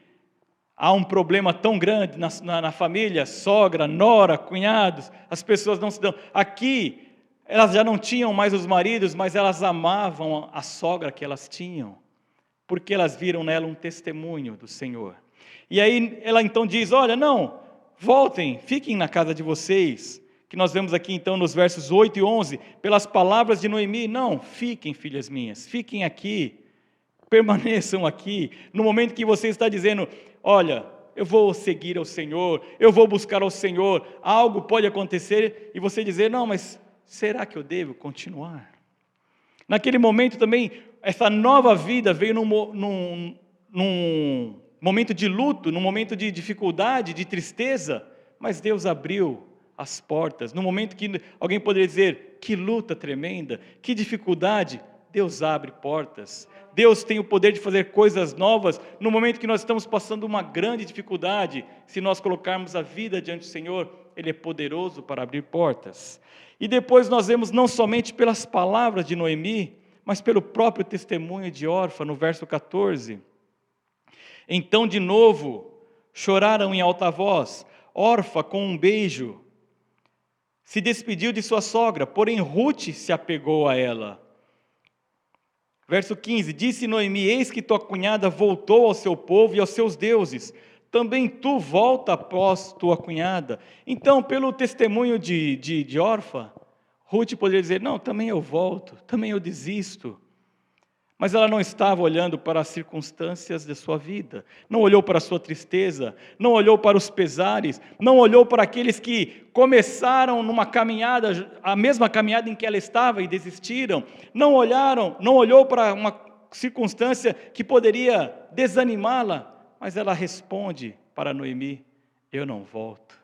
há um problema tão grande na família, sogra, nora, cunhados, as pessoas não se dão. Aqui, elas já não tinham mais os maridos, mas elas amavam a sogra que elas tinham, porque elas viram nela um testemunho do Senhor. E aí ela então diz: olha, não, voltem, fiquem na casa de vocês, que nós vemos aqui então nos versos 8 e 11, pelas palavras de Noemi, não, fiquem filhas minhas, fiquem aqui, permaneçam aqui, no momento que você está dizendo, olha, eu vou seguir ao Senhor, eu vou buscar ao Senhor, algo pode acontecer, e você dizer, não, mas será que eu devo continuar? Naquele momento também, essa nova vida veio num momento de luto, num momento de dificuldade, de tristeza, mas Deus abriu as portas, no momento que alguém poderia dizer, que luta tremenda, que dificuldade, Deus abre portas, Deus tem o poder de fazer coisas novas, no momento que nós estamos passando uma grande dificuldade, se nós colocarmos a vida diante do Senhor, Ele é poderoso para abrir portas. E depois nós vemos não somente pelas palavras de Noemi, mas pelo próprio testemunho de Orfa, no verso 14. Então de novo, choraram em alta voz, Orfa com um beijo, se despediu de sua sogra, porém Rute se apegou a ela. Verso 15, disse Noemi, eis que tua cunhada voltou ao seu povo e aos seus deuses, também tu volta após tua cunhada. Então, pelo testemunho de Orfa, Rute poderia dizer, não, também eu volto, também eu desisto. Mas ela não estava olhando para as circunstâncias de sua vida, não olhou para a sua tristeza, não olhou para os pesares, não olhou para aqueles que começaram numa caminhada, a mesma caminhada em que ela estava e desistiram, não olhou para uma circunstância que poderia desanimá-la, mas ela responde para Noemi, eu não volto,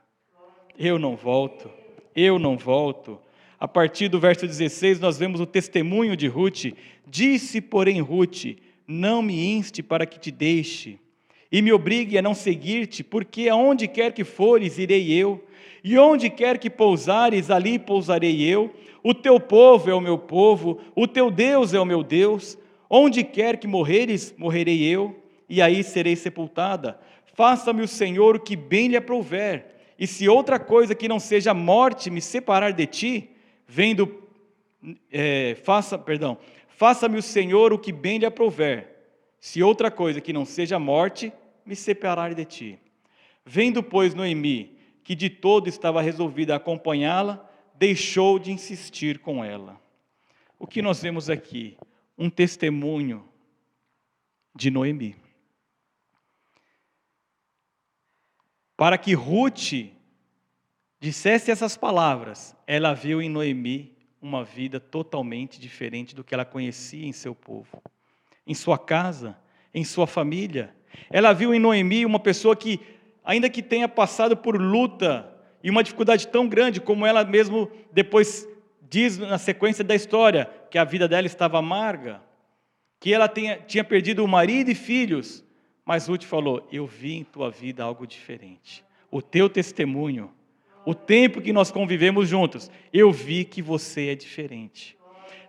eu não volto, eu não volto. A partir do verso 16, nós vemos o testemunho de Rute. Disse, porém, Rute, não me inste para que te deixe, e me obrigue a não seguir-te, porque aonde quer que fores, irei eu, e onde quer que pousares, ali pousarei eu. O teu povo é o meu povo, o teu Deus é o meu Deus. Onde quer que morreres, morrerei eu, e aí serei sepultada. Faça-me o Senhor o que bem lhe aprouver, e se outra coisa que não seja a morte me separar de ti, faça-me o Senhor o que bem lhe aprouver, se outra coisa que não seja a morte me separar de ti. Vendo, pois, Noemi, que de todo estava resolvida a acompanhá-la, deixou de insistir com ela. O que nós vemos aqui? Um testemunho de Noemi. Para que Rute dissesse essas palavras, ela viu em Noemi uma vida totalmente diferente do que ela conhecia em seu povo, em sua casa, em sua família. Ela viu em Noemi uma pessoa que, ainda que tenha passado por luta e uma dificuldade tão grande, como ela mesmo depois diz na sequência da história, que a vida dela estava amarga, que ela tinha perdido o marido e filhos, mas Rute falou, eu vi em tua vida algo diferente, o teu testemunho, o tempo que nós convivemos juntos, eu vi que você é diferente.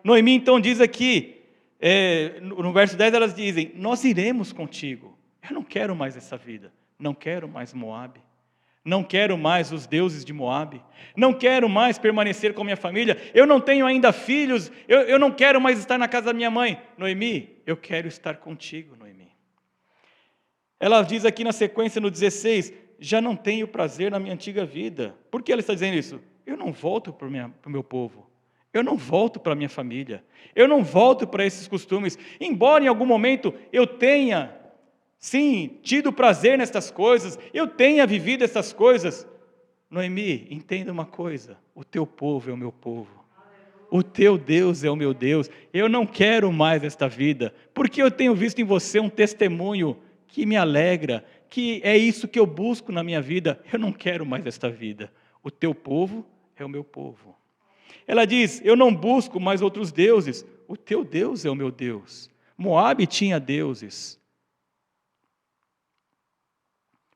Noemi então diz aqui, no verso 10 elas dizem, nós iremos contigo, eu não quero mais essa vida, não quero mais Moabe, não quero mais os deuses de Moabe, não quero mais permanecer com minha família, eu não tenho ainda filhos, eu não quero mais estar na casa da minha mãe. Noemi, eu quero estar contigo, Noemi. Ela diz aqui na sequência no 16, já não tenho prazer na minha antiga vida. Por que ela está dizendo isso? Eu não volto para o meu povo, eu não volto para a minha família, eu não volto para esses costumes, embora em algum momento eu tenha, sim, tido prazer nestas coisas, eu tenha vivido essas coisas. Noemi, entenda uma coisa, o teu povo é o meu povo, o teu Deus é o meu Deus, eu não quero mais esta vida, porque eu tenho visto em você um testemunho que me alegra, que é isso que eu busco na minha vida, eu não quero mais esta vida, o teu povo é o meu povo. Ela diz, eu não busco mais outros deuses, o teu Deus é o meu Deus. Moabe tinha deuses.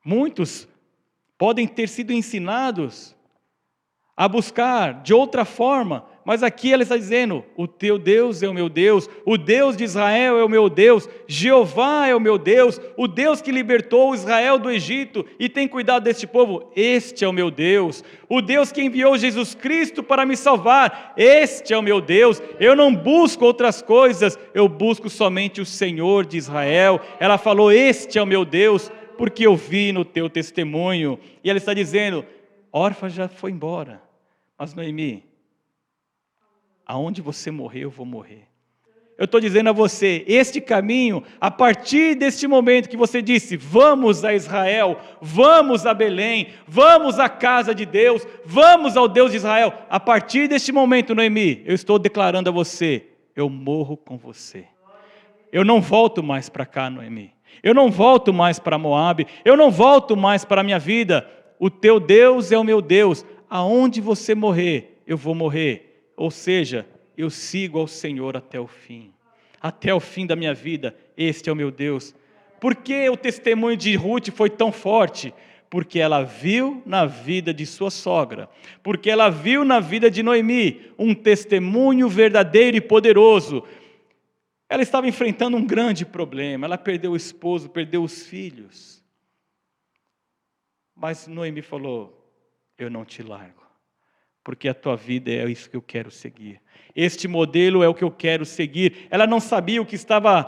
Muitos podem ter sido ensinados a buscar de outra forma, mas aqui ela está dizendo, o teu Deus é o meu Deus, o Deus de Israel é o meu Deus, Jeová é o meu Deus, o Deus que libertou Israel do Egito e tem cuidado deste povo, este é o meu Deus, o Deus que enviou Jesus Cristo para me salvar, este é o meu Deus, eu não busco outras coisas, eu busco somente o Senhor de Israel. Ela falou, este é o meu Deus, porque eu vi no teu testemunho. E ela está dizendo, Orfa já foi embora, mas Noemi, aonde você morrer, eu vou morrer. Eu estou dizendo a você, este caminho, a partir deste momento que você disse, vamos a Israel, vamos a Belém, vamos à casa de Deus, vamos ao Deus de Israel. A partir deste momento, Noemi, eu estou declarando a você, eu morro com você. Eu não volto mais para cá, Noemi. Eu não volto mais para Moabe, eu não volto mais para a minha vida. O teu Deus é o meu Deus. Aonde você morrer, eu vou morrer. Ou seja, eu sigo ao Senhor até o fim. Até o fim da minha vida, este é o meu Deus. Por que o testemunho de Ruth foi tão forte? Porque ela viu na vida de sua sogra. Porque ela viu na vida de Noemi um testemunho verdadeiro e poderoso. Ela estava enfrentando um grande problema. Ela perdeu o esposo, perdeu os filhos. Mas Noemi falou, eu não te largo. Porque a tua vida é isso que eu quero seguir. Este modelo é o que eu quero seguir. Ela não sabia o que estava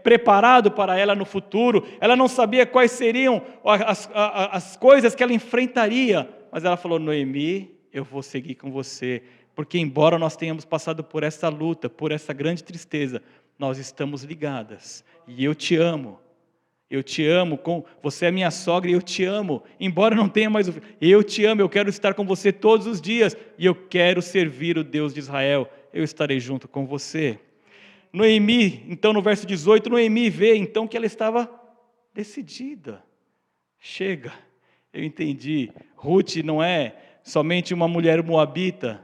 preparado para ela no futuro. Ela não sabia quais seriam as coisas que ela enfrentaria. Mas ela falou, Noemi, eu vou seguir com você. Porque embora nós tenhamos passado por essa luta, por essa grande tristeza, nós estamos ligadas. E eu te amo. Eu te amo, você é minha sogra e eu te amo, embora não tenha mais eu te amo, eu quero estar com você todos os dias, e eu quero servir o Deus de Israel, eu estarei junto com você. Noemi, então no verso 18, Noemi vê então que ela estava decidida. Chega, eu entendi, Ruth não é somente uma mulher moabita,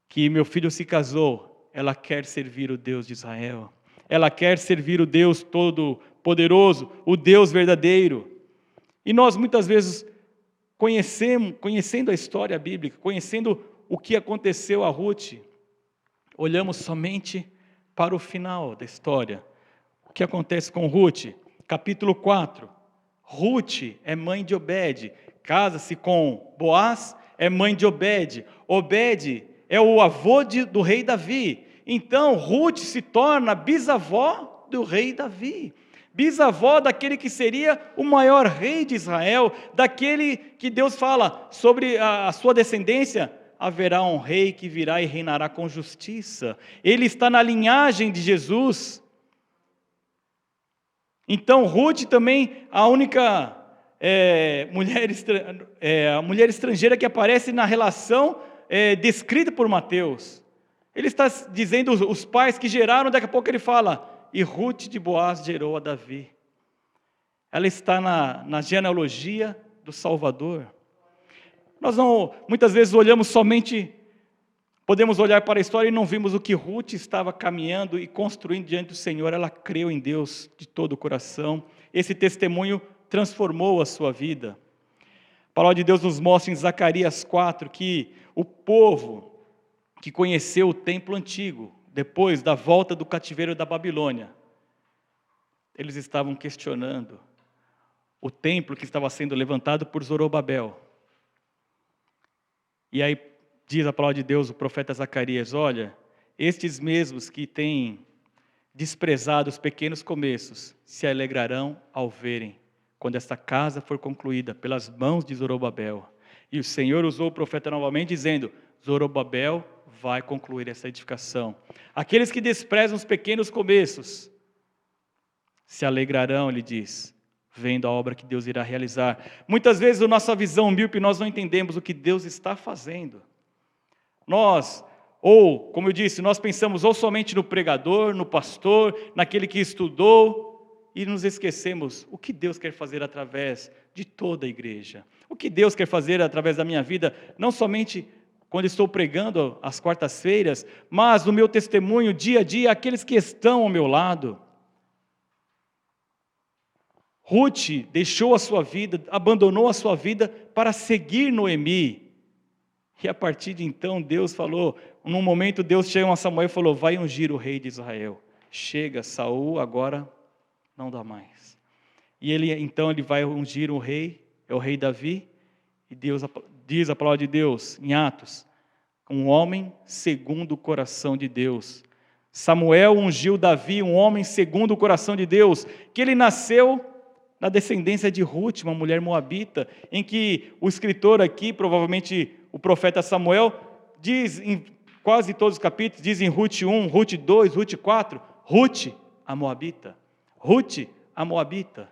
que meu filho se casou, ela quer servir o Deus de Israel, ela quer servir o Deus todo-poderoso, o Deus verdadeiro. E nós muitas vezes conhecendo a história bíblica, conhecendo o que aconteceu a Ruth, olhamos somente para o final da história. O que acontece com Ruth? Capítulo 4. Ruth é mãe de Obed, casa-se com Boaz, é mãe de Obed. Obed é o avô do rei Davi. Então Ruth se torna bisavó do rei Davi. Bisavó daquele que seria o maior rei de Israel, daquele que Deus fala sobre a sua descendência, haverá um rei que virá e reinará com justiça. Ele está na linhagem de Jesus. Então Ruth também, a única mulher estrangeira que aparece na relação descrita por Mateus. Ele está dizendo os pais que geraram, daqui a pouco ele fala, e Ruth de Boaz gerou a Davi. Ela está na genealogia do Salvador. Nós muitas vezes olhamos somente, podemos olhar para a história e não vimos o que Ruth estava caminhando e construindo diante do Senhor. Ela creu em Deus de todo o coração. Esse testemunho transformou a sua vida. A palavra de Deus nos mostra em Zacarias 4 que o povo que conheceu o templo antigo, depois da volta do cativeiro da Babilônia, eles estavam questionando o templo que estava sendo levantado por Zorobabel. E aí diz a palavra de Deus, o profeta Zacarias, olha, estes mesmos que têm desprezado os pequenos começos, se alegrarão ao verem, quando esta casa for concluída pelas mãos de Zorobabel. E o Senhor usou o profeta novamente, dizendo, Zorobabel vai concluir essa edificação. Aqueles que desprezam os pequenos começos, se alegrarão, ele diz, vendo a obra que Deus irá realizar. Muitas vezes, a nossa visão míope, nós não entendemos o que Deus está fazendo. Como eu disse, nós pensamos ou somente no pregador, no pastor, naquele que estudou, e nos esquecemos o que Deus quer fazer através de toda a igreja. O que Deus quer fazer através da minha vida, não somente quando estou pregando às quartas-feiras, mas no meu testemunho, dia a dia, aqueles que estão ao meu lado. Ruth deixou a sua vida, abandonou a sua vida para seguir Noemi. E a partir de então, Deus falou, num momento Deus chegou a Samuel e falou, vai ungir o rei de Israel. Chega, Saul agora não dá mais. E então ele vai ungir o rei, é o rei Davi, e Deus diz a palavra de Deus em Atos, um homem segundo o coração de Deus. Samuel ungiu Davi, um homem segundo o coração de Deus, que ele nasceu da descendência de Ruth, uma mulher moabita, em que o escritor aqui, provavelmente o profeta Samuel, diz em quase todos os capítulos, diz em Ruth 1, Ruth 2, Ruth 4, Ruth, a moabita. Ruth, a moabita.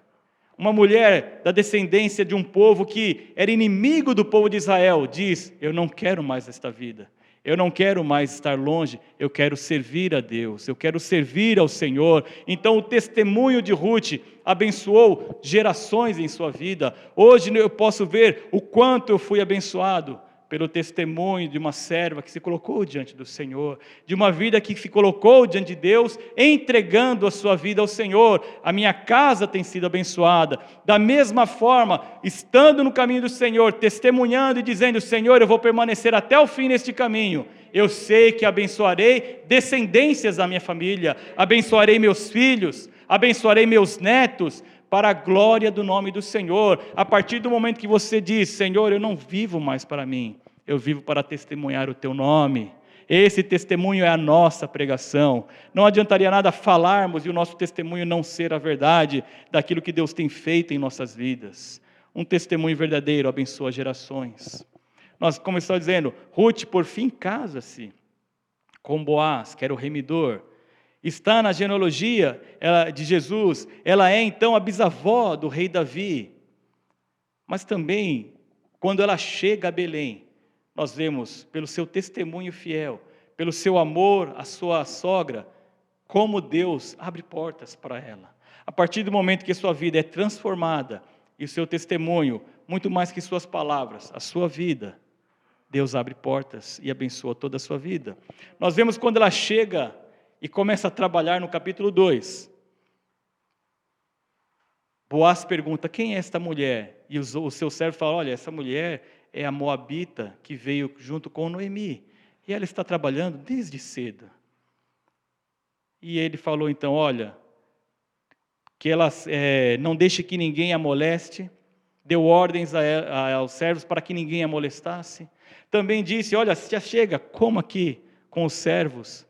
Uma mulher da descendência de um povo que era inimigo do povo de Israel, diz, eu não quero mais esta vida. Eu não quero mais estar longe, eu quero servir a Deus, eu quero servir ao Senhor. Então o testemunho de Ruth abençoou gerações em sua vida. Hoje eu posso ver o quanto eu fui abençoado pelo testemunho de uma serva que se colocou diante do Senhor, de uma vida que se colocou diante de Deus, entregando a sua vida ao Senhor. A minha casa tem sido abençoada. Da mesma forma, estando no caminho do Senhor, testemunhando e dizendo, Senhor, eu vou permanecer até o fim neste caminho. Eu sei que abençoarei descendências da minha família, abençoarei meus filhos, abençoarei meus netos, para a glória do nome do Senhor. A partir do momento que você diz, Senhor, eu não vivo mais para mim, eu vivo para testemunhar o teu nome. Esse testemunho é a nossa pregação. Não adiantaria nada falarmos e o nosso testemunho não ser a verdade daquilo que Deus tem feito em nossas vidas. Um testemunho verdadeiro abençoa gerações. Nós, como estou dizendo, Ruth por fim casa-se com Boaz, que era o remidor. Está na genealogia de Jesus, ela é então a bisavó do rei Davi. Mas também, quando ela chega a Belém, nós vemos pelo seu testemunho fiel, pelo seu amor à sua sogra, como Deus abre portas para ela. A partir do momento que sua vida é transformada, e o seu testemunho, muito mais que suas palavras, a sua vida, Deus abre portas e abençoa toda a sua vida. Nós vemos quando ela chega e começa a trabalhar no capítulo 2. Boaz pergunta, quem é esta mulher? E o seu servo fala, olha, essa mulher é a moabita que veio junto com Noemi. E ela está trabalhando desde cedo. E ele falou então, olha, que ela não deixe que ninguém a moleste. Deu ordens aos servos para que ninguém a molestasse. Também disse, olha, já chega, coma aqui com os servos.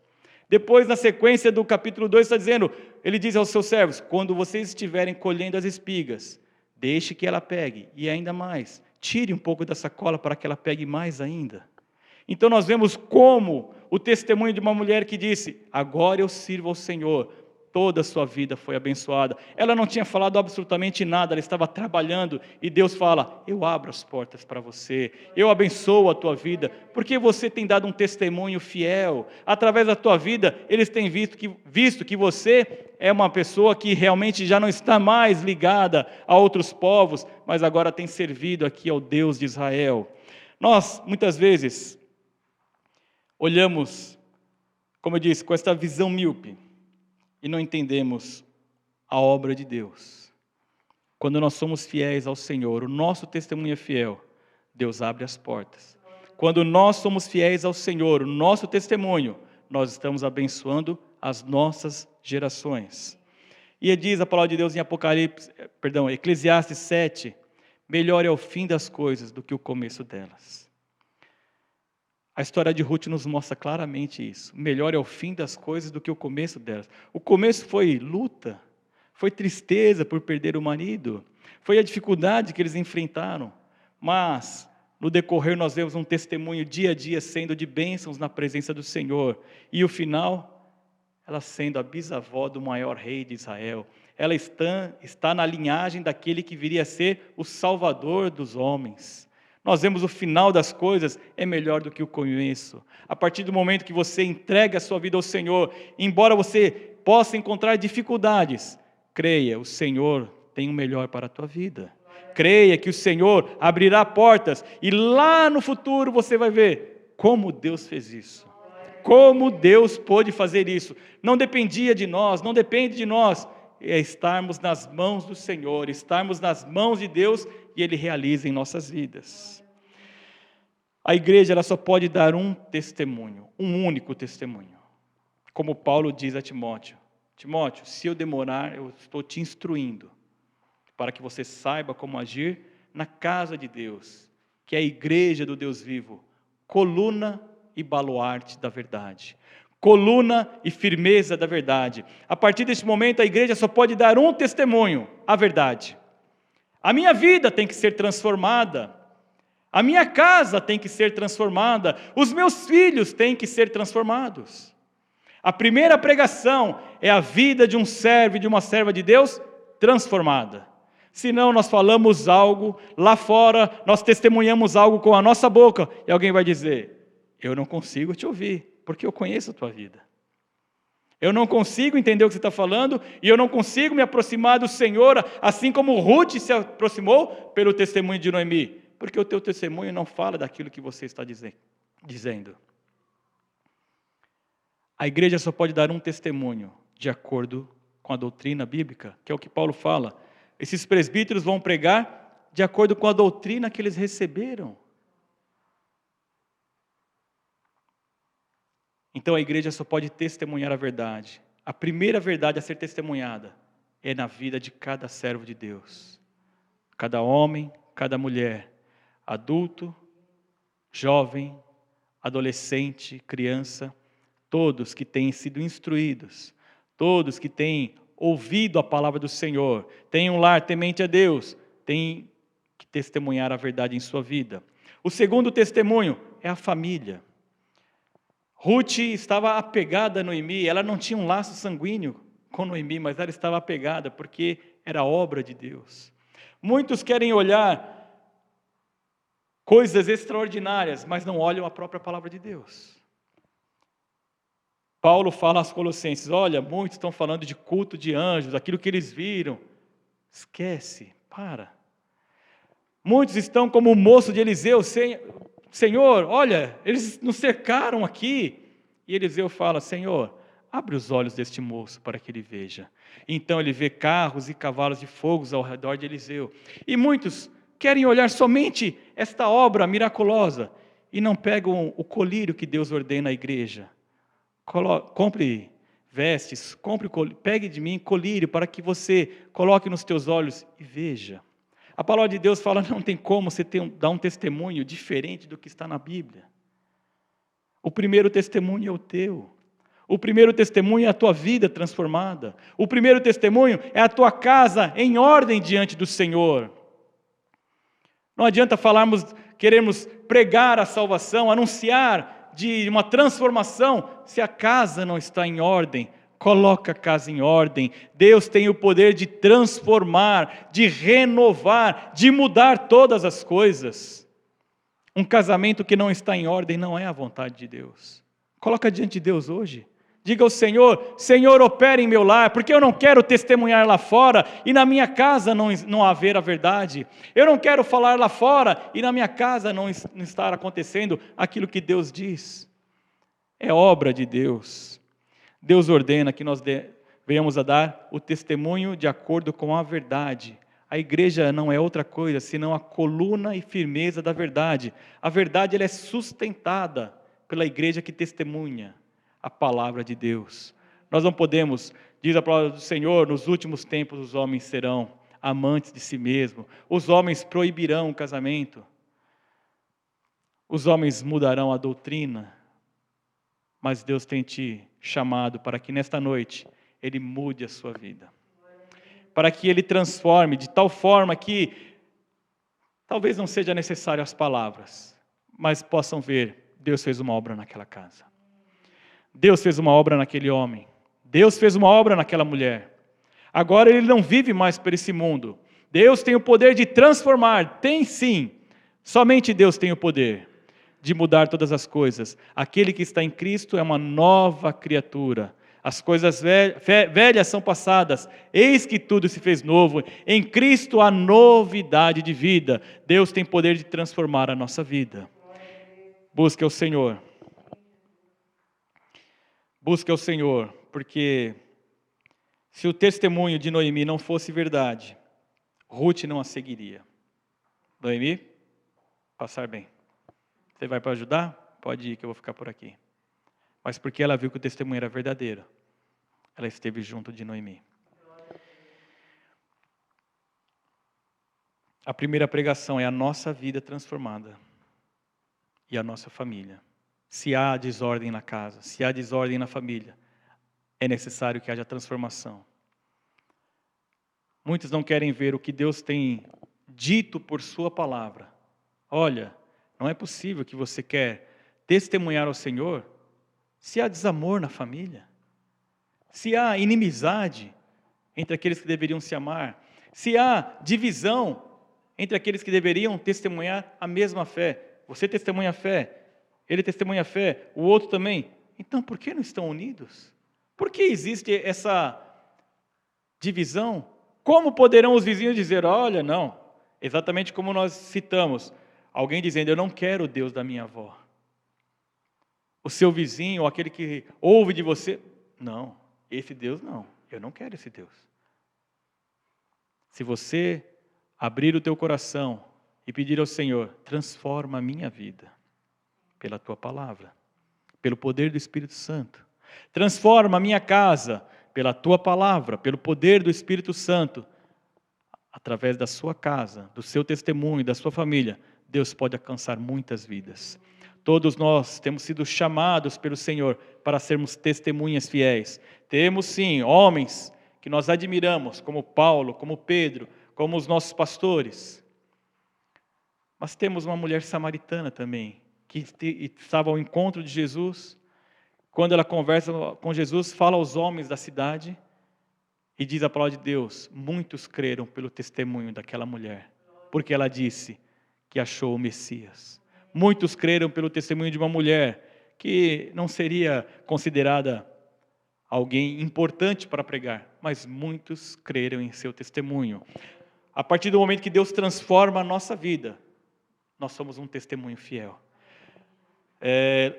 Depois, na sequência do capítulo 2, está dizendo, ele diz aos seus servos, quando vocês estiverem colhendo as espigas, deixe que ela pegue, e ainda mais, tire um pouco da sacola para que ela pegue mais ainda. Então nós vemos como o testemunho de uma mulher que disse, agora eu sirvo ao Senhor, toda a sua vida foi abençoada. Ela não tinha falado absolutamente nada, ela estava trabalhando, e Deus fala, eu abro as portas para você, eu abençoo a tua vida, porque você tem dado um testemunho fiel. Através da tua vida, eles têm visto que você é uma pessoa que realmente já não está mais ligada a outros povos, mas agora tem servido aqui ao Deus de Israel. Nós, muitas vezes, olhamos, como eu disse, com esta visão míope, e não entendemos a obra de Deus. Quando nós somos fiéis ao Senhor, o nosso testemunho é fiel, Deus abre as portas. Quando nós somos fiéis ao Senhor, o nosso testemunho, nós estamos abençoando as nossas gerações. E diz a palavra de Deus em Eclesiastes 7, melhor é o fim das coisas do que o começo delas. A história de Ruth nos mostra claramente isso. Melhor é o fim das coisas do que o começo delas. O começo foi luta, foi tristeza por perder o marido, foi a dificuldade que eles enfrentaram. Mas, no decorrer, nós vemos um testemunho dia a dia sendo de bênçãos na presença do Senhor. E o final, ela sendo a bisavó do maior rei de Israel. Ela está na linhagem daquele que viria a ser o Salvador dos homens. Nós vemos o final das coisas é melhor do que o começo. A partir do momento que você entrega a sua vida ao Senhor, embora você possa encontrar dificuldades, creia, o Senhor tem o melhor para a tua vida. Creia que o Senhor abrirá portas e lá no futuro você vai ver como Deus fez isso. Como Deus pôde fazer isso. Não dependia de nós, não depende de nós. É estarmos nas mãos do Senhor, estarmos nas mãos de Deus e Ele realiza em nossas vidas. A igreja ela só pode dar um testemunho, um único testemunho. Como Paulo diz a Timóteo, Timóteo, se eu demorar, eu estou te instruindo, para que você saiba como agir na casa de Deus, que é a igreja do Deus vivo, coluna e baluarte da verdade. Coluna e firmeza da verdade. A partir deste momento, a igreja só pode dar um testemunho, a verdade. A minha vida tem que ser transformada. A minha casa tem que ser transformada. Os meus filhos têm que ser transformados. A primeira pregação é a vida de um servo e de uma serva de Deus transformada. Senão nós falamos algo lá fora, nós testemunhamos algo com a nossa boca, e alguém vai dizer, eu não consigo te ouvir, porque eu conheço a tua vida. Eu não consigo entender o que você está falando, e eu não consigo me aproximar do Senhor, assim como Ruth se aproximou pelo testemunho de Noemi, porque o teu testemunho não fala daquilo que você está dizendo. A igreja só pode dar um testemunho de acordo com a doutrina bíblica, que é o que Paulo fala. Esses presbíteros vão pregar de acordo com a doutrina que eles receberam. Então a igreja só pode testemunhar a verdade. A primeira verdade a ser testemunhada é na vida de cada servo de Deus. Cada homem, cada mulher, adulto, jovem, adolescente, criança, todos que têm sido instruídos, todos que têm ouvido a palavra do Senhor, têm um lar temente a Deus, têm que testemunhar a verdade em sua vida. O segundo testemunho é a família. Ruth estava apegada a Noemi, ela não tinha um laço sanguíneo com Noemi, mas ela estava apegada porque era obra de Deus. Muitos querem olhar coisas extraordinárias, mas não olham a própria palavra de Deus. Paulo fala aos Colossenses, olha, muitos estão falando de culto de anjos, aquilo que eles viram. Esquece, para. Muitos estão como o moço de Eliseu, Senhor, olha, eles nos cercaram aqui. E Eliseu fala, Senhor, abre os olhos deste moço para que ele veja. Então ele vê carros e cavalos de fogo ao redor de Eliseu. E muitos querem olhar somente esta obra miraculosa e não pegam o colírio que Deus ordena à igreja. Compre vestes, pegue de mim colírio para que você coloque nos teus olhos e veja. A palavra de Deus fala, não tem como você dar um testemunho diferente do que está na Bíblia. O primeiro testemunho é o teu. O primeiro testemunho é a tua vida transformada. O primeiro testemunho é a tua casa em ordem diante do Senhor. Não adianta queremos pregar a salvação, anunciar de uma transformação, se a casa não está em ordem. Coloca a casa em ordem. Deus tem o poder de transformar, de renovar, de mudar todas as coisas. Um casamento que não está em ordem não é a vontade de Deus. Coloca diante de Deus hoje. Diga ao Senhor, Senhor, opera em meu lar, porque eu não quero testemunhar lá fora e na minha casa não haver a verdade. Eu não quero falar lá fora e na minha casa não estar acontecendo aquilo que Deus diz. É obra de Deus. Deus ordena que nós venhamos a dar o testemunho de acordo com a verdade. A igreja não é outra coisa, senão a coluna e firmeza da verdade. A verdade ela é sustentada pela igreja que testemunha a palavra de Deus. Nós não podemos, diz a palavra do Senhor, nos últimos tempos os homens serão amantes de si mesmos. Os homens proibirão o casamento. Os homens mudarão a doutrina. Mas Deus tem te chamado para que nesta noite Ele mude a sua vida. Para que Ele transforme de tal forma que talvez não seja necessário as palavras, mas possam ver, Deus fez uma obra naquela casa. Deus fez uma obra naquele homem. Deus fez uma obra naquela mulher. Agora ele não vive mais por esse mundo. Deus tem o poder de transformar. Tem sim. Somente Deus tem o poder de mudar todas as coisas. Aquele que está em Cristo é uma nova criatura. As coisas velhas são passadas. Eis que tudo se fez novo. Em Cristo há novidade de vida. Deus tem poder de transformar a nossa vida. Busque ao Senhor. Busque ao Senhor, porque se o testemunho de Noemi não fosse verdade, Ruth não a seguiria. Noemi, passar bem. Você vai para ajudar? Pode ir que eu vou ficar por aqui. Mas porque ela viu que o testemunho era verdadeiro, ela esteve junto de Noemi. A primeira pregação é a nossa vida transformada e a nossa família. Se há desordem na casa, se há desordem na família, é necessário que haja transformação. Muitos não querem ver o que Deus tem dito por sua palavra. Olha, não é possível que você quer testemunhar ao Senhor se há desamor na família, se há inimizade entre aqueles que deveriam se amar, se há divisão entre aqueles que deveriam testemunhar a mesma fé. Você testemunha a fé, ele testemunha a fé, o outro também. Então, por que não estão unidos? Por que existe essa divisão? Como poderão os vizinhos dizer, olha, não, exatamente como nós citamos, alguém dizendo, eu não quero o Deus da minha avó. O seu vizinho, ou aquele que ouve de você, não, esse Deus não, eu não quero esse Deus. Se você abrir o teu coração e pedir ao Senhor, transforma a minha vida pela tua palavra, pelo poder do Espírito Santo. Transforma a minha casa pela tua palavra, pelo poder do Espírito Santo. Através da sua casa, do seu testemunho, da sua família, Deus pode alcançar muitas vidas. Todos nós temos sido chamados pelo Senhor para sermos testemunhas fiéis. Temos sim homens que nós admiramos, como Paulo, como Pedro, como os nossos pastores. Mas temos uma mulher samaritana também, que estava ao encontro de Jesus. Quando ela conversa com Jesus, fala aos homens da cidade e diz a palavra de Deus, muitos creram pelo testemunho daquela mulher, porque ela disse que achou o Messias. Muitos creram pelo testemunho de uma mulher que não seria considerada alguém importante para pregar, mas muitos creram em seu testemunho. A partir do momento que Deus transforma a nossa vida, nós somos um testemunho fiel.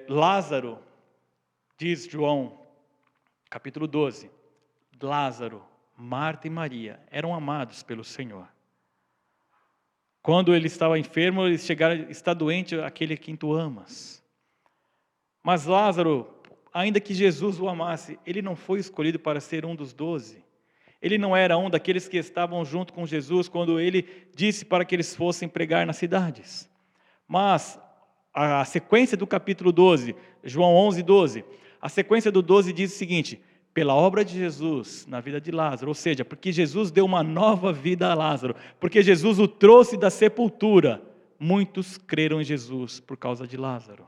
Lázaro, diz João, capítulo 12, Lázaro, Marta e Maria eram amados pelo Senhor. Quando ele estava enfermo, eles chegaram, está doente aquele a quem tu amas. Mas Lázaro, ainda que Jesus o amasse, ele não foi escolhido para ser um dos 12. Ele não era um daqueles que estavam junto com Jesus quando ele disse para que eles fossem pregar nas cidades. Mas a sequência do capítulo 12, João 11, 12, a sequência do 12 diz o seguinte, pela obra de Jesus na vida de Lázaro, ou seja, porque Jesus deu uma nova vida a Lázaro, porque Jesus o trouxe da sepultura, muitos creram em Jesus por causa de Lázaro.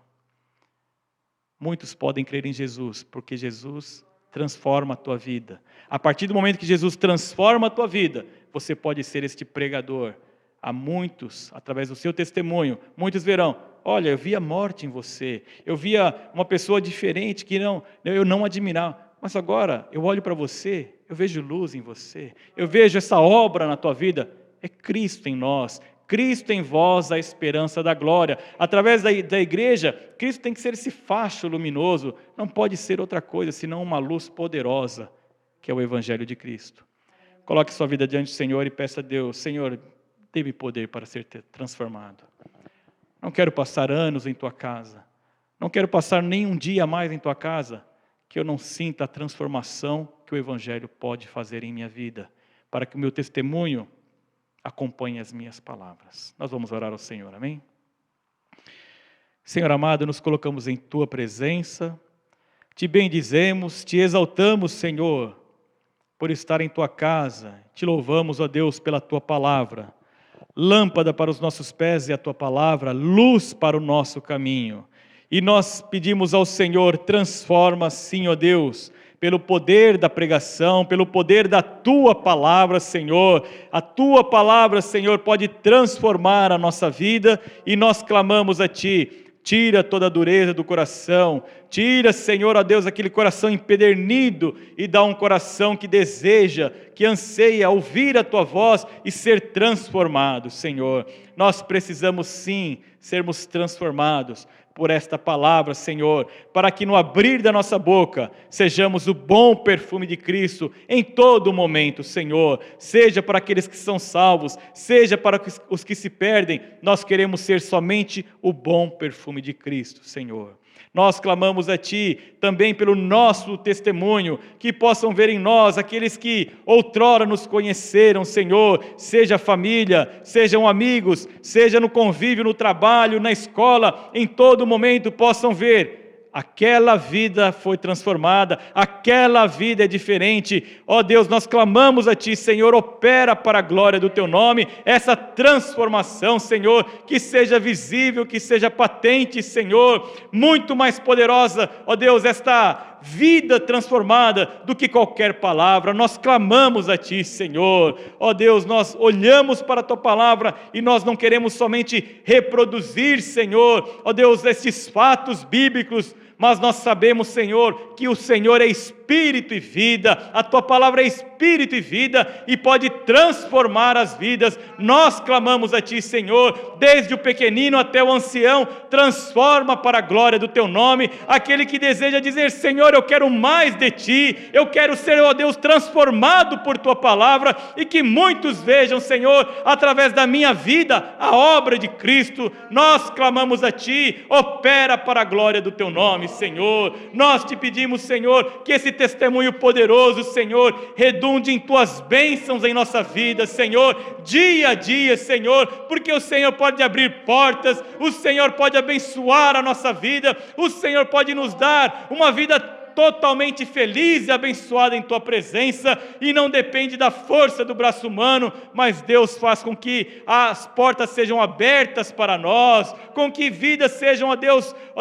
Muitos podem crer em Jesus, porque Jesus transforma a tua vida. A partir do momento que Jesus transforma a tua vida, você pode ser este pregador. A muitos, através do seu testemunho, muitos verão, olha, eu via morte em você, eu via uma pessoa diferente que eu não admirava, mas agora eu olho para você, eu vejo luz em você, eu vejo essa obra na tua vida, é Cristo em nós, Cristo em vós, a esperança da glória. Através da igreja, Cristo tem que ser esse facho luminoso, não pode ser outra coisa, senão uma luz poderosa, que é o Evangelho de Cristo. Coloque sua vida diante do Senhor e peça a Deus, Senhor, dê-me poder para ser transformado. Não quero passar anos em tua casa, não quero passar nem um dia mais em tua casa, que eu não sinta a transformação que o Evangelho pode fazer em minha vida, para que o meu testemunho acompanhe as minhas palavras. Nós vamos orar ao Senhor, amém? Senhor amado, nos colocamos em tua presença, te bendizemos, te exaltamos, Senhor, por estar em tua casa, te louvamos, ó Deus, pela tua palavra, lâmpada para os nossos pés é a tua palavra, luz para o nosso caminho. E nós pedimos ao Senhor, transforma sim, ó Deus, pelo poder da pregação, pelo poder da tua palavra, Senhor. A tua palavra, Senhor, pode transformar a nossa vida e nós clamamos a ti. Tira toda a dureza do coração, tira, Senhor, ó Deus, aquele coração empedernido e dá um coração que deseja, que anseia ouvir a tua voz e ser transformado, Senhor. Nós precisamos sim sermos transformados por esta palavra, Senhor, para que no abrir da nossa boca sejamos o bom perfume de Cristo em todo momento, Senhor, seja para aqueles que são salvos, seja para os que se perdem, nós queremos ser somente o bom perfume de Cristo, Senhor. Nós clamamos a Ti também pelo nosso testemunho, que possam ver em nós aqueles que outrora nos conheceram, Senhor, seja família, sejam amigos, seja no convívio, no trabalho, na escola, em todo momento possam ver aquela vida foi transformada, aquela vida é diferente. Ó Deus, nós clamamos a Ti, Senhor, opera para a glória do Teu nome, essa transformação, Senhor, que seja visível, que seja patente, Senhor, muito mais poderosa, ó Deus, esta vida transformada do que qualquer palavra. Nós clamamos a Ti, Senhor. Ó Deus, nós olhamos para a Tua palavra e nós não queremos somente reproduzir, Senhor, ó Deus, esses fatos bíblicos, mas nós sabemos, Senhor, que o Senhor é Espírito e vida, a Tua palavra é Espírito e vida, e pode transformar as vidas. Nós clamamos a Ti, Senhor, desde o pequenino até o ancião, transforma para a glória do Teu nome, aquele que deseja dizer, Senhor, eu quero mais de Ti, eu quero ser, ó Deus, transformado por Tua palavra, e que muitos vejam, Senhor, através da minha vida, a obra de Cristo. Nós clamamos a Ti, opera para a glória do Teu nome, Senhor. Nós Te pedimos, Senhor, que esse testemunho poderoso, Senhor, redunde em Tuas bênçãos em nossa vida, Senhor, dia a dia, Senhor, porque o Senhor pode abrir portas, o Senhor pode abençoar a nossa vida, o Senhor pode nos dar uma vida totalmente feliz e abençoada em Tua presença, e não depende da força do braço humano, mas Deus faz com que as portas sejam abertas para nós, com que vidas sejam, ó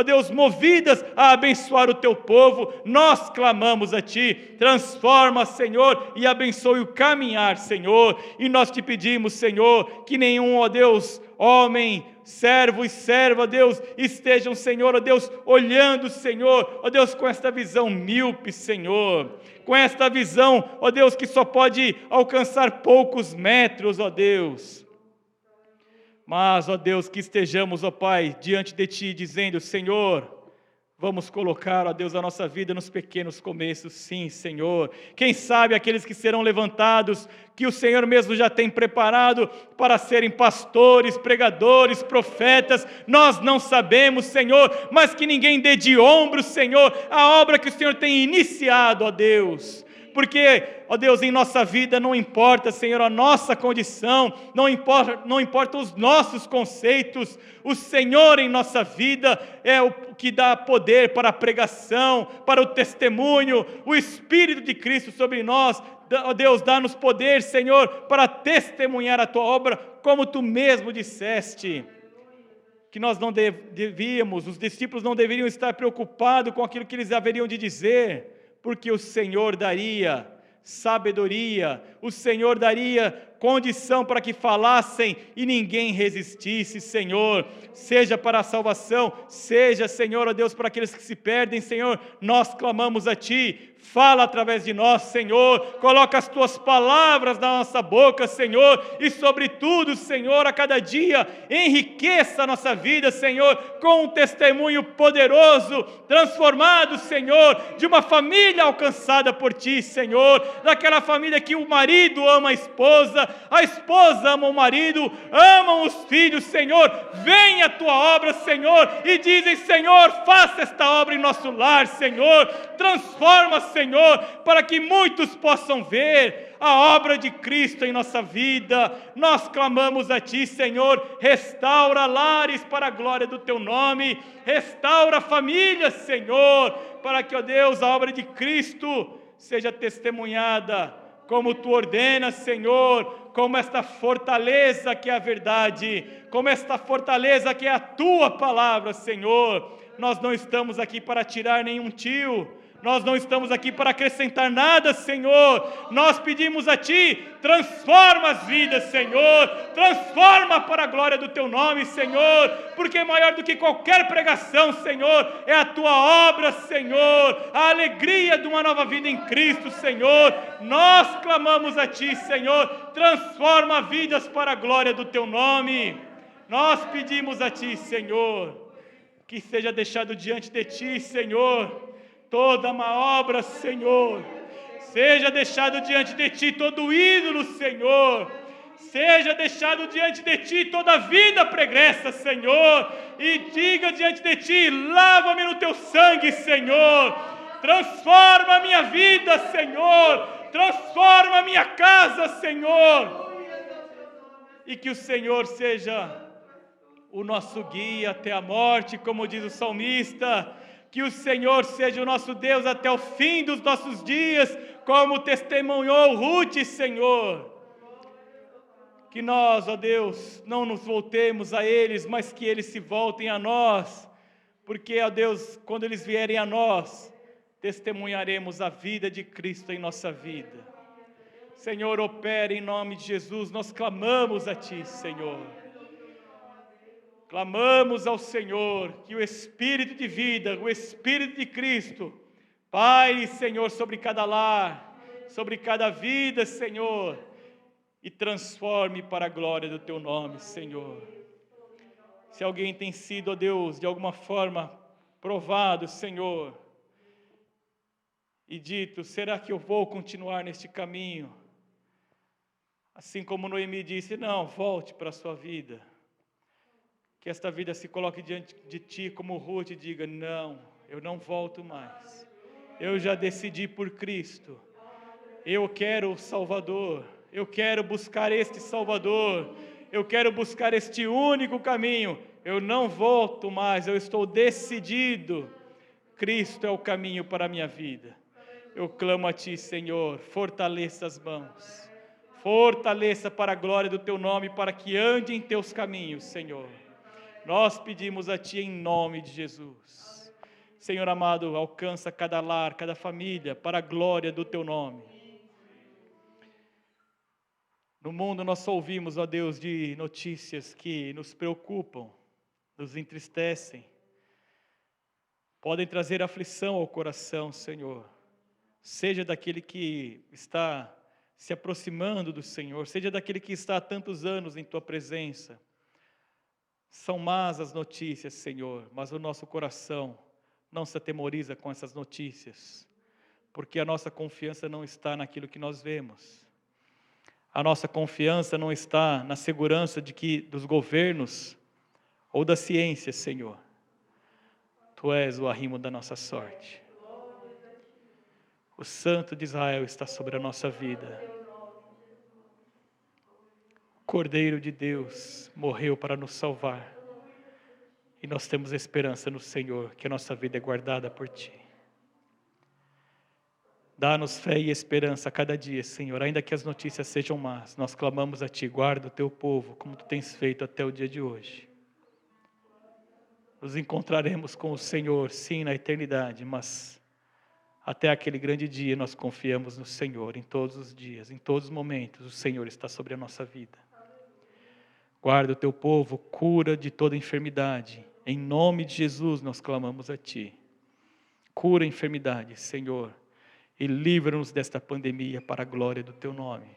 Deus, movidas a abençoar o Teu povo. Nós clamamos a Ti, transforma, Senhor, e abençoe o caminhar, Senhor, e nós Te pedimos, Senhor, que nenhum, ó Deus, homem, servo e serva, Deus, estejam, Senhor, ó Deus, olhando, Senhor, ó Deus, com esta visão míope, Senhor, com esta visão, ó Deus, que só pode alcançar poucos metros, ó Deus. Mas, ó Deus, que estejamos, ó Pai, diante de Ti, dizendo, Senhor, vamos colocar, ó Deus, a nossa vida nos pequenos começos, sim, Senhor. Quem sabe aqueles que serão levantados, que o Senhor mesmo já tem preparado para serem pastores, pregadores, profetas, nós não sabemos, Senhor, mas que ninguém dê de ombros, Senhor, a obra que o Senhor tem iniciado, ó Deus. Porque, ó Deus, em nossa vida não importa, Senhor, a nossa condição, não importa os nossos conceitos, o Senhor em nossa vida é o que dá poder para a pregação, para o testemunho, o Espírito de Cristo sobre nós. Ó Deus, dá-nos poder, Senhor, para testemunhar a Tua obra, como Tu mesmo disseste, que nós não devíamos, os discípulos não deveriam estar preocupados com aquilo que eles haveriam de dizer, porque o Senhor daria sabedoria, o Senhor daria condição para que falassem e ninguém resistisse, Senhor, seja para a salvação, seja, Senhor, ó Deus, para aqueles que se perdem, Senhor, nós clamamos a Ti, fala através de nós, Senhor, coloca as Tuas palavras na nossa boca, Senhor, e sobretudo, Senhor, a cada dia, enriqueça a nossa vida, Senhor, com um testemunho poderoso, transformado, Senhor, de uma família alcançada por Ti, Senhor, daquela família que o marido ama a esposa ama o marido, amam os filhos, Senhor, vem a Tua obra, Senhor, e dizem, Senhor, faça esta obra em nosso lar, Senhor, transforma, Senhor, para que muitos possam ver a obra de Cristo em nossa vida. Nós clamamos a Ti, Senhor, restaura lares para a glória do Teu nome, restaura famílias, Senhor, para que, ó Deus, a obra de Cristo seja testemunhada, como Tu ordenas, Senhor, como esta fortaleza que é a verdade, como esta fortaleza que é a Tua palavra, Senhor. Nós não estamos aqui para tirar nenhum tio, nós não estamos aqui para acrescentar nada, Senhor. Nós pedimos a Ti, transforma as vidas, Senhor, transforma para a glória do Teu nome, Senhor, porque maior do que qualquer pregação, Senhor, é a Tua obra, Senhor, a alegria de uma nova vida em Cristo, Senhor. Nós clamamos a Ti, Senhor, transforma vidas para a glória do Teu nome. Nós pedimos a Ti, Senhor, que seja deixado diante de Ti, Senhor, toda má obra, Senhor, seja deixado diante de Ti todo ídolo, Senhor, seja deixado diante de Ti toda vida pregressa, Senhor, e diga diante de Ti, lava-me no Teu sangue, Senhor, transforma a minha vida, Senhor, transforma a minha casa, Senhor, e que o Senhor seja o nosso guia até a morte, como diz o salmista, Que o Senhor seja o nosso Deus até o fim dos nossos dias, como testemunhou Ruth, Senhor. Que nós, ó Deus, não nos voltemos a eles, mas que eles se voltem a nós. Porque, ó Deus, quando eles vierem a nós, testemunharemos a vida de Cristo em nossa vida. Senhor, opera em nome de Jesus, nós clamamos a Ti, Senhor. Clamamos ao Senhor que o Espírito de vida, o Espírito de Cristo, paire, Senhor, sobre cada lar, sobre cada vida, Senhor, e transforme para a glória do Teu nome, Senhor. Se alguém tem sido, ó Deus, de alguma forma provado, Senhor, e dito, será que eu vou continuar neste caminho? Assim como Noemi disse, não, volte para a sua vida. Que esta vida se coloque diante de Ti como Ruth e diga, não, eu não volto mais. Eu já decidi por Cristo. Eu quero o Salvador. Eu quero buscar este Salvador. Eu quero buscar este único caminho. Eu não volto mais, eu estou decidido. Cristo é o caminho para a minha vida. Eu clamo a Ti, Senhor, fortaleça as mãos. Fortaleça para a glória do Teu nome, para que ande em Teus caminhos, Senhor. Nós pedimos a Ti em nome de Jesus. Senhor amado, alcança cada lar, cada família, para a glória do Teu nome. No mundo nós só ouvimos, ó Deus, de notícias que nos preocupam, nos entristecem. Podem trazer aflição ao coração, Senhor. Seja daquele que está se aproximando do Senhor, seja daquele que está há tantos anos em Tua presença. São más as notícias, Senhor, mas o nosso coração não se atemoriza com essas notícias, porque a nossa confiança não está naquilo que nós vemos. A nossa confiança não está na segurança dos governos ou da ciência, Senhor. Tu és o arrimo da nossa sorte. O Santo de Israel está sobre a nossa vida. O Cordeiro de Deus morreu para nos salvar. E nós temos esperança no Senhor, que a nossa vida é guardada por Ti. Dá-nos fé e esperança a cada dia, Senhor, ainda que as notícias sejam más. Nós clamamos a Ti, guarda o Teu povo, como Tu tens feito até o dia de hoje. Nos encontraremos com o Senhor, sim, na eternidade, mas até aquele grande dia nós confiamos no Senhor, em todos os dias, em todos os momentos, o Senhor está sobre a nossa vida. Guarda o Teu povo, cura de toda enfermidade. Em nome de Jesus nós clamamos a Ti. Cura a enfermidade, Senhor, e livra-nos desta pandemia para a glória do Teu nome.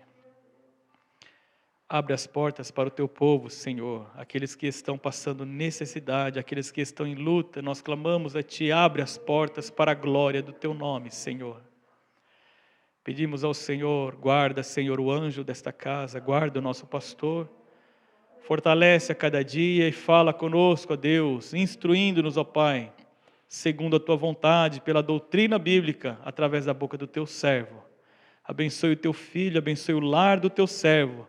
Abre as portas para o Teu povo, Senhor, aqueles que estão passando necessidade, aqueles que estão em luta, nós clamamos a Ti, abre as portas para a glória do Teu nome, Senhor. Pedimos ao Senhor, guarda, Senhor, o anjo desta casa, guarda o nosso pastor, fortalece a cada dia e fala conosco, ó Deus, instruindo-nos, ó Pai, segundo a Tua vontade, pela doutrina bíblica, através da boca do Teu servo. Abençoe o Teu filho, abençoe o lar do Teu servo,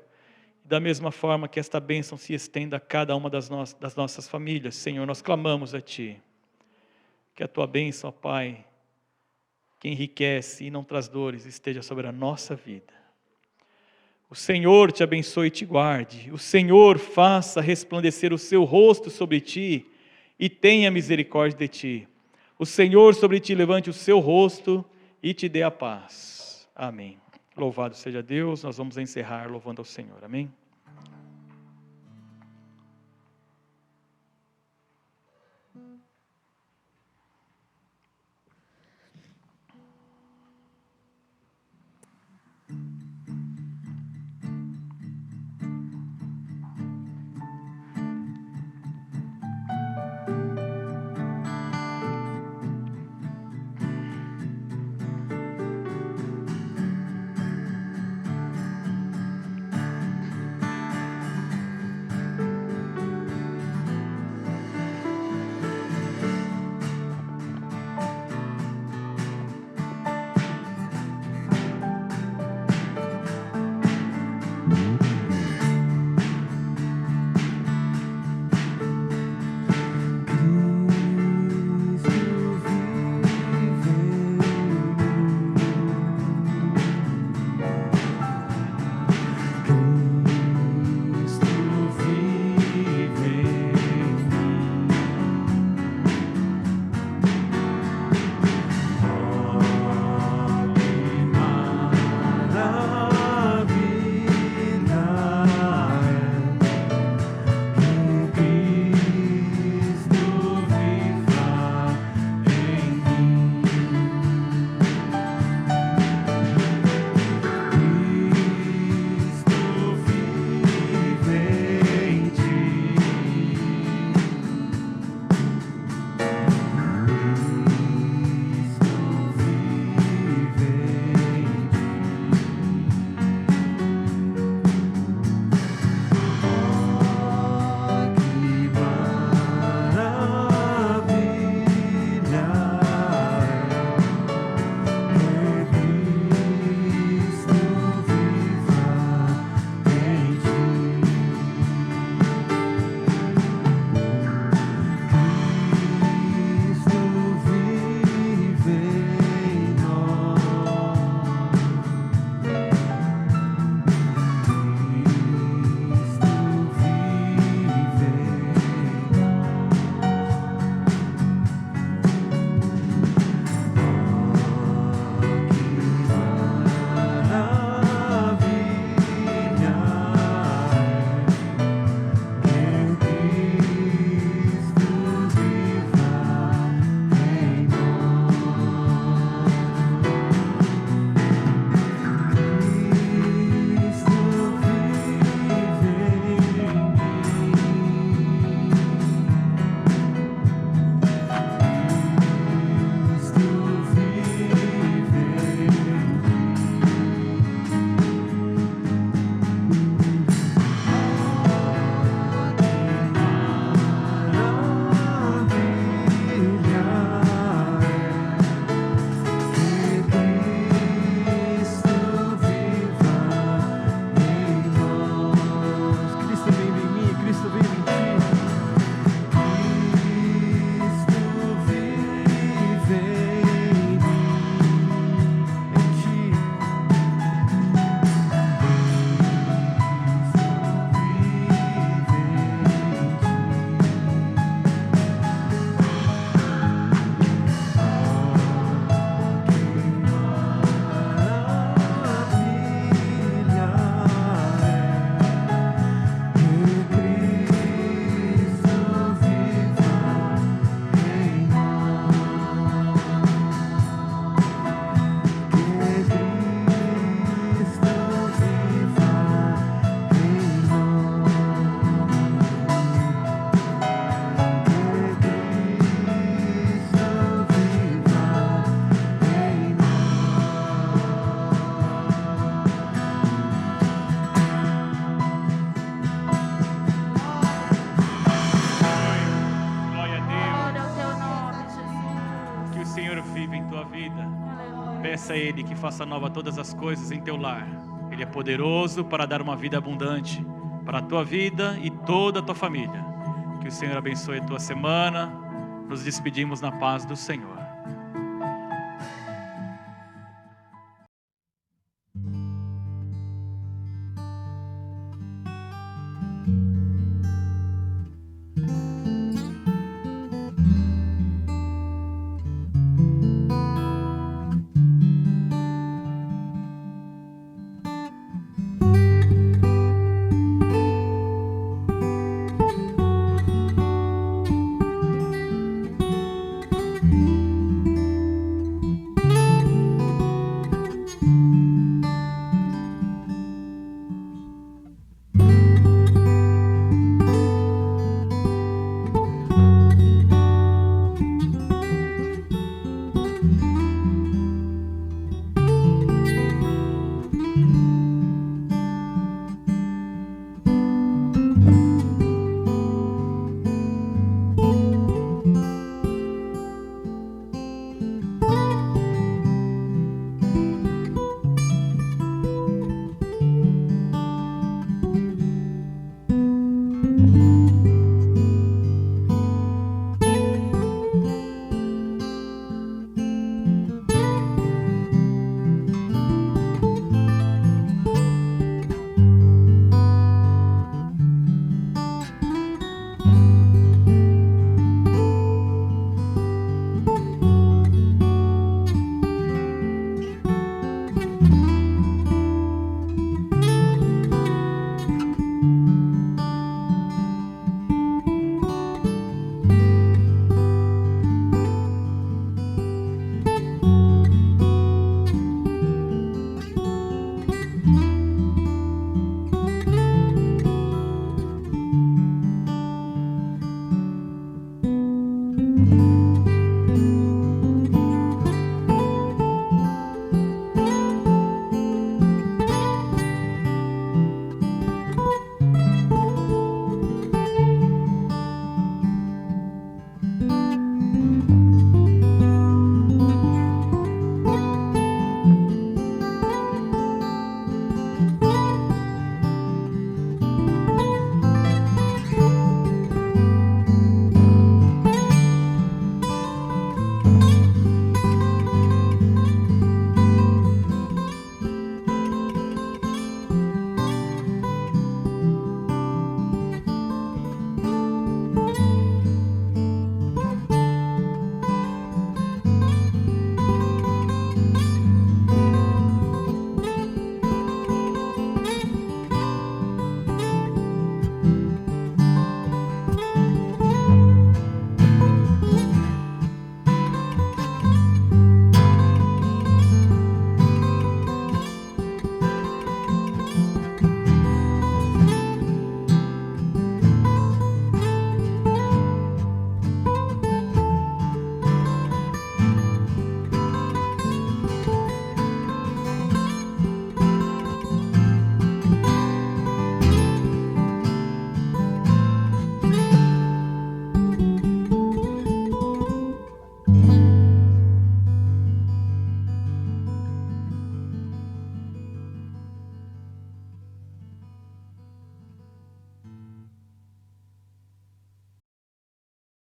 da mesma forma que esta bênção se estenda a cada uma das nossas famílias. Senhor, nós clamamos a Ti, que a Tua bênção, ó Pai, que enriquece e não traz dores, esteja sobre a nossa vida. O Senhor te abençoe e te guarde, o Senhor faça resplandecer o seu rosto sobre ti e tenha misericórdia de ti. O Senhor sobre ti levante o seu rosto e te dê a paz. Amém. Louvado seja Deus, nós vamos encerrar louvando ao Senhor. Amém. Peça a Ele que faça nova todas as coisas em teu lar. Ele é poderoso para dar uma vida abundante para a tua vida e toda a tua família. Que o Senhor abençoe a tua semana. Nos despedimos na paz do Senhor.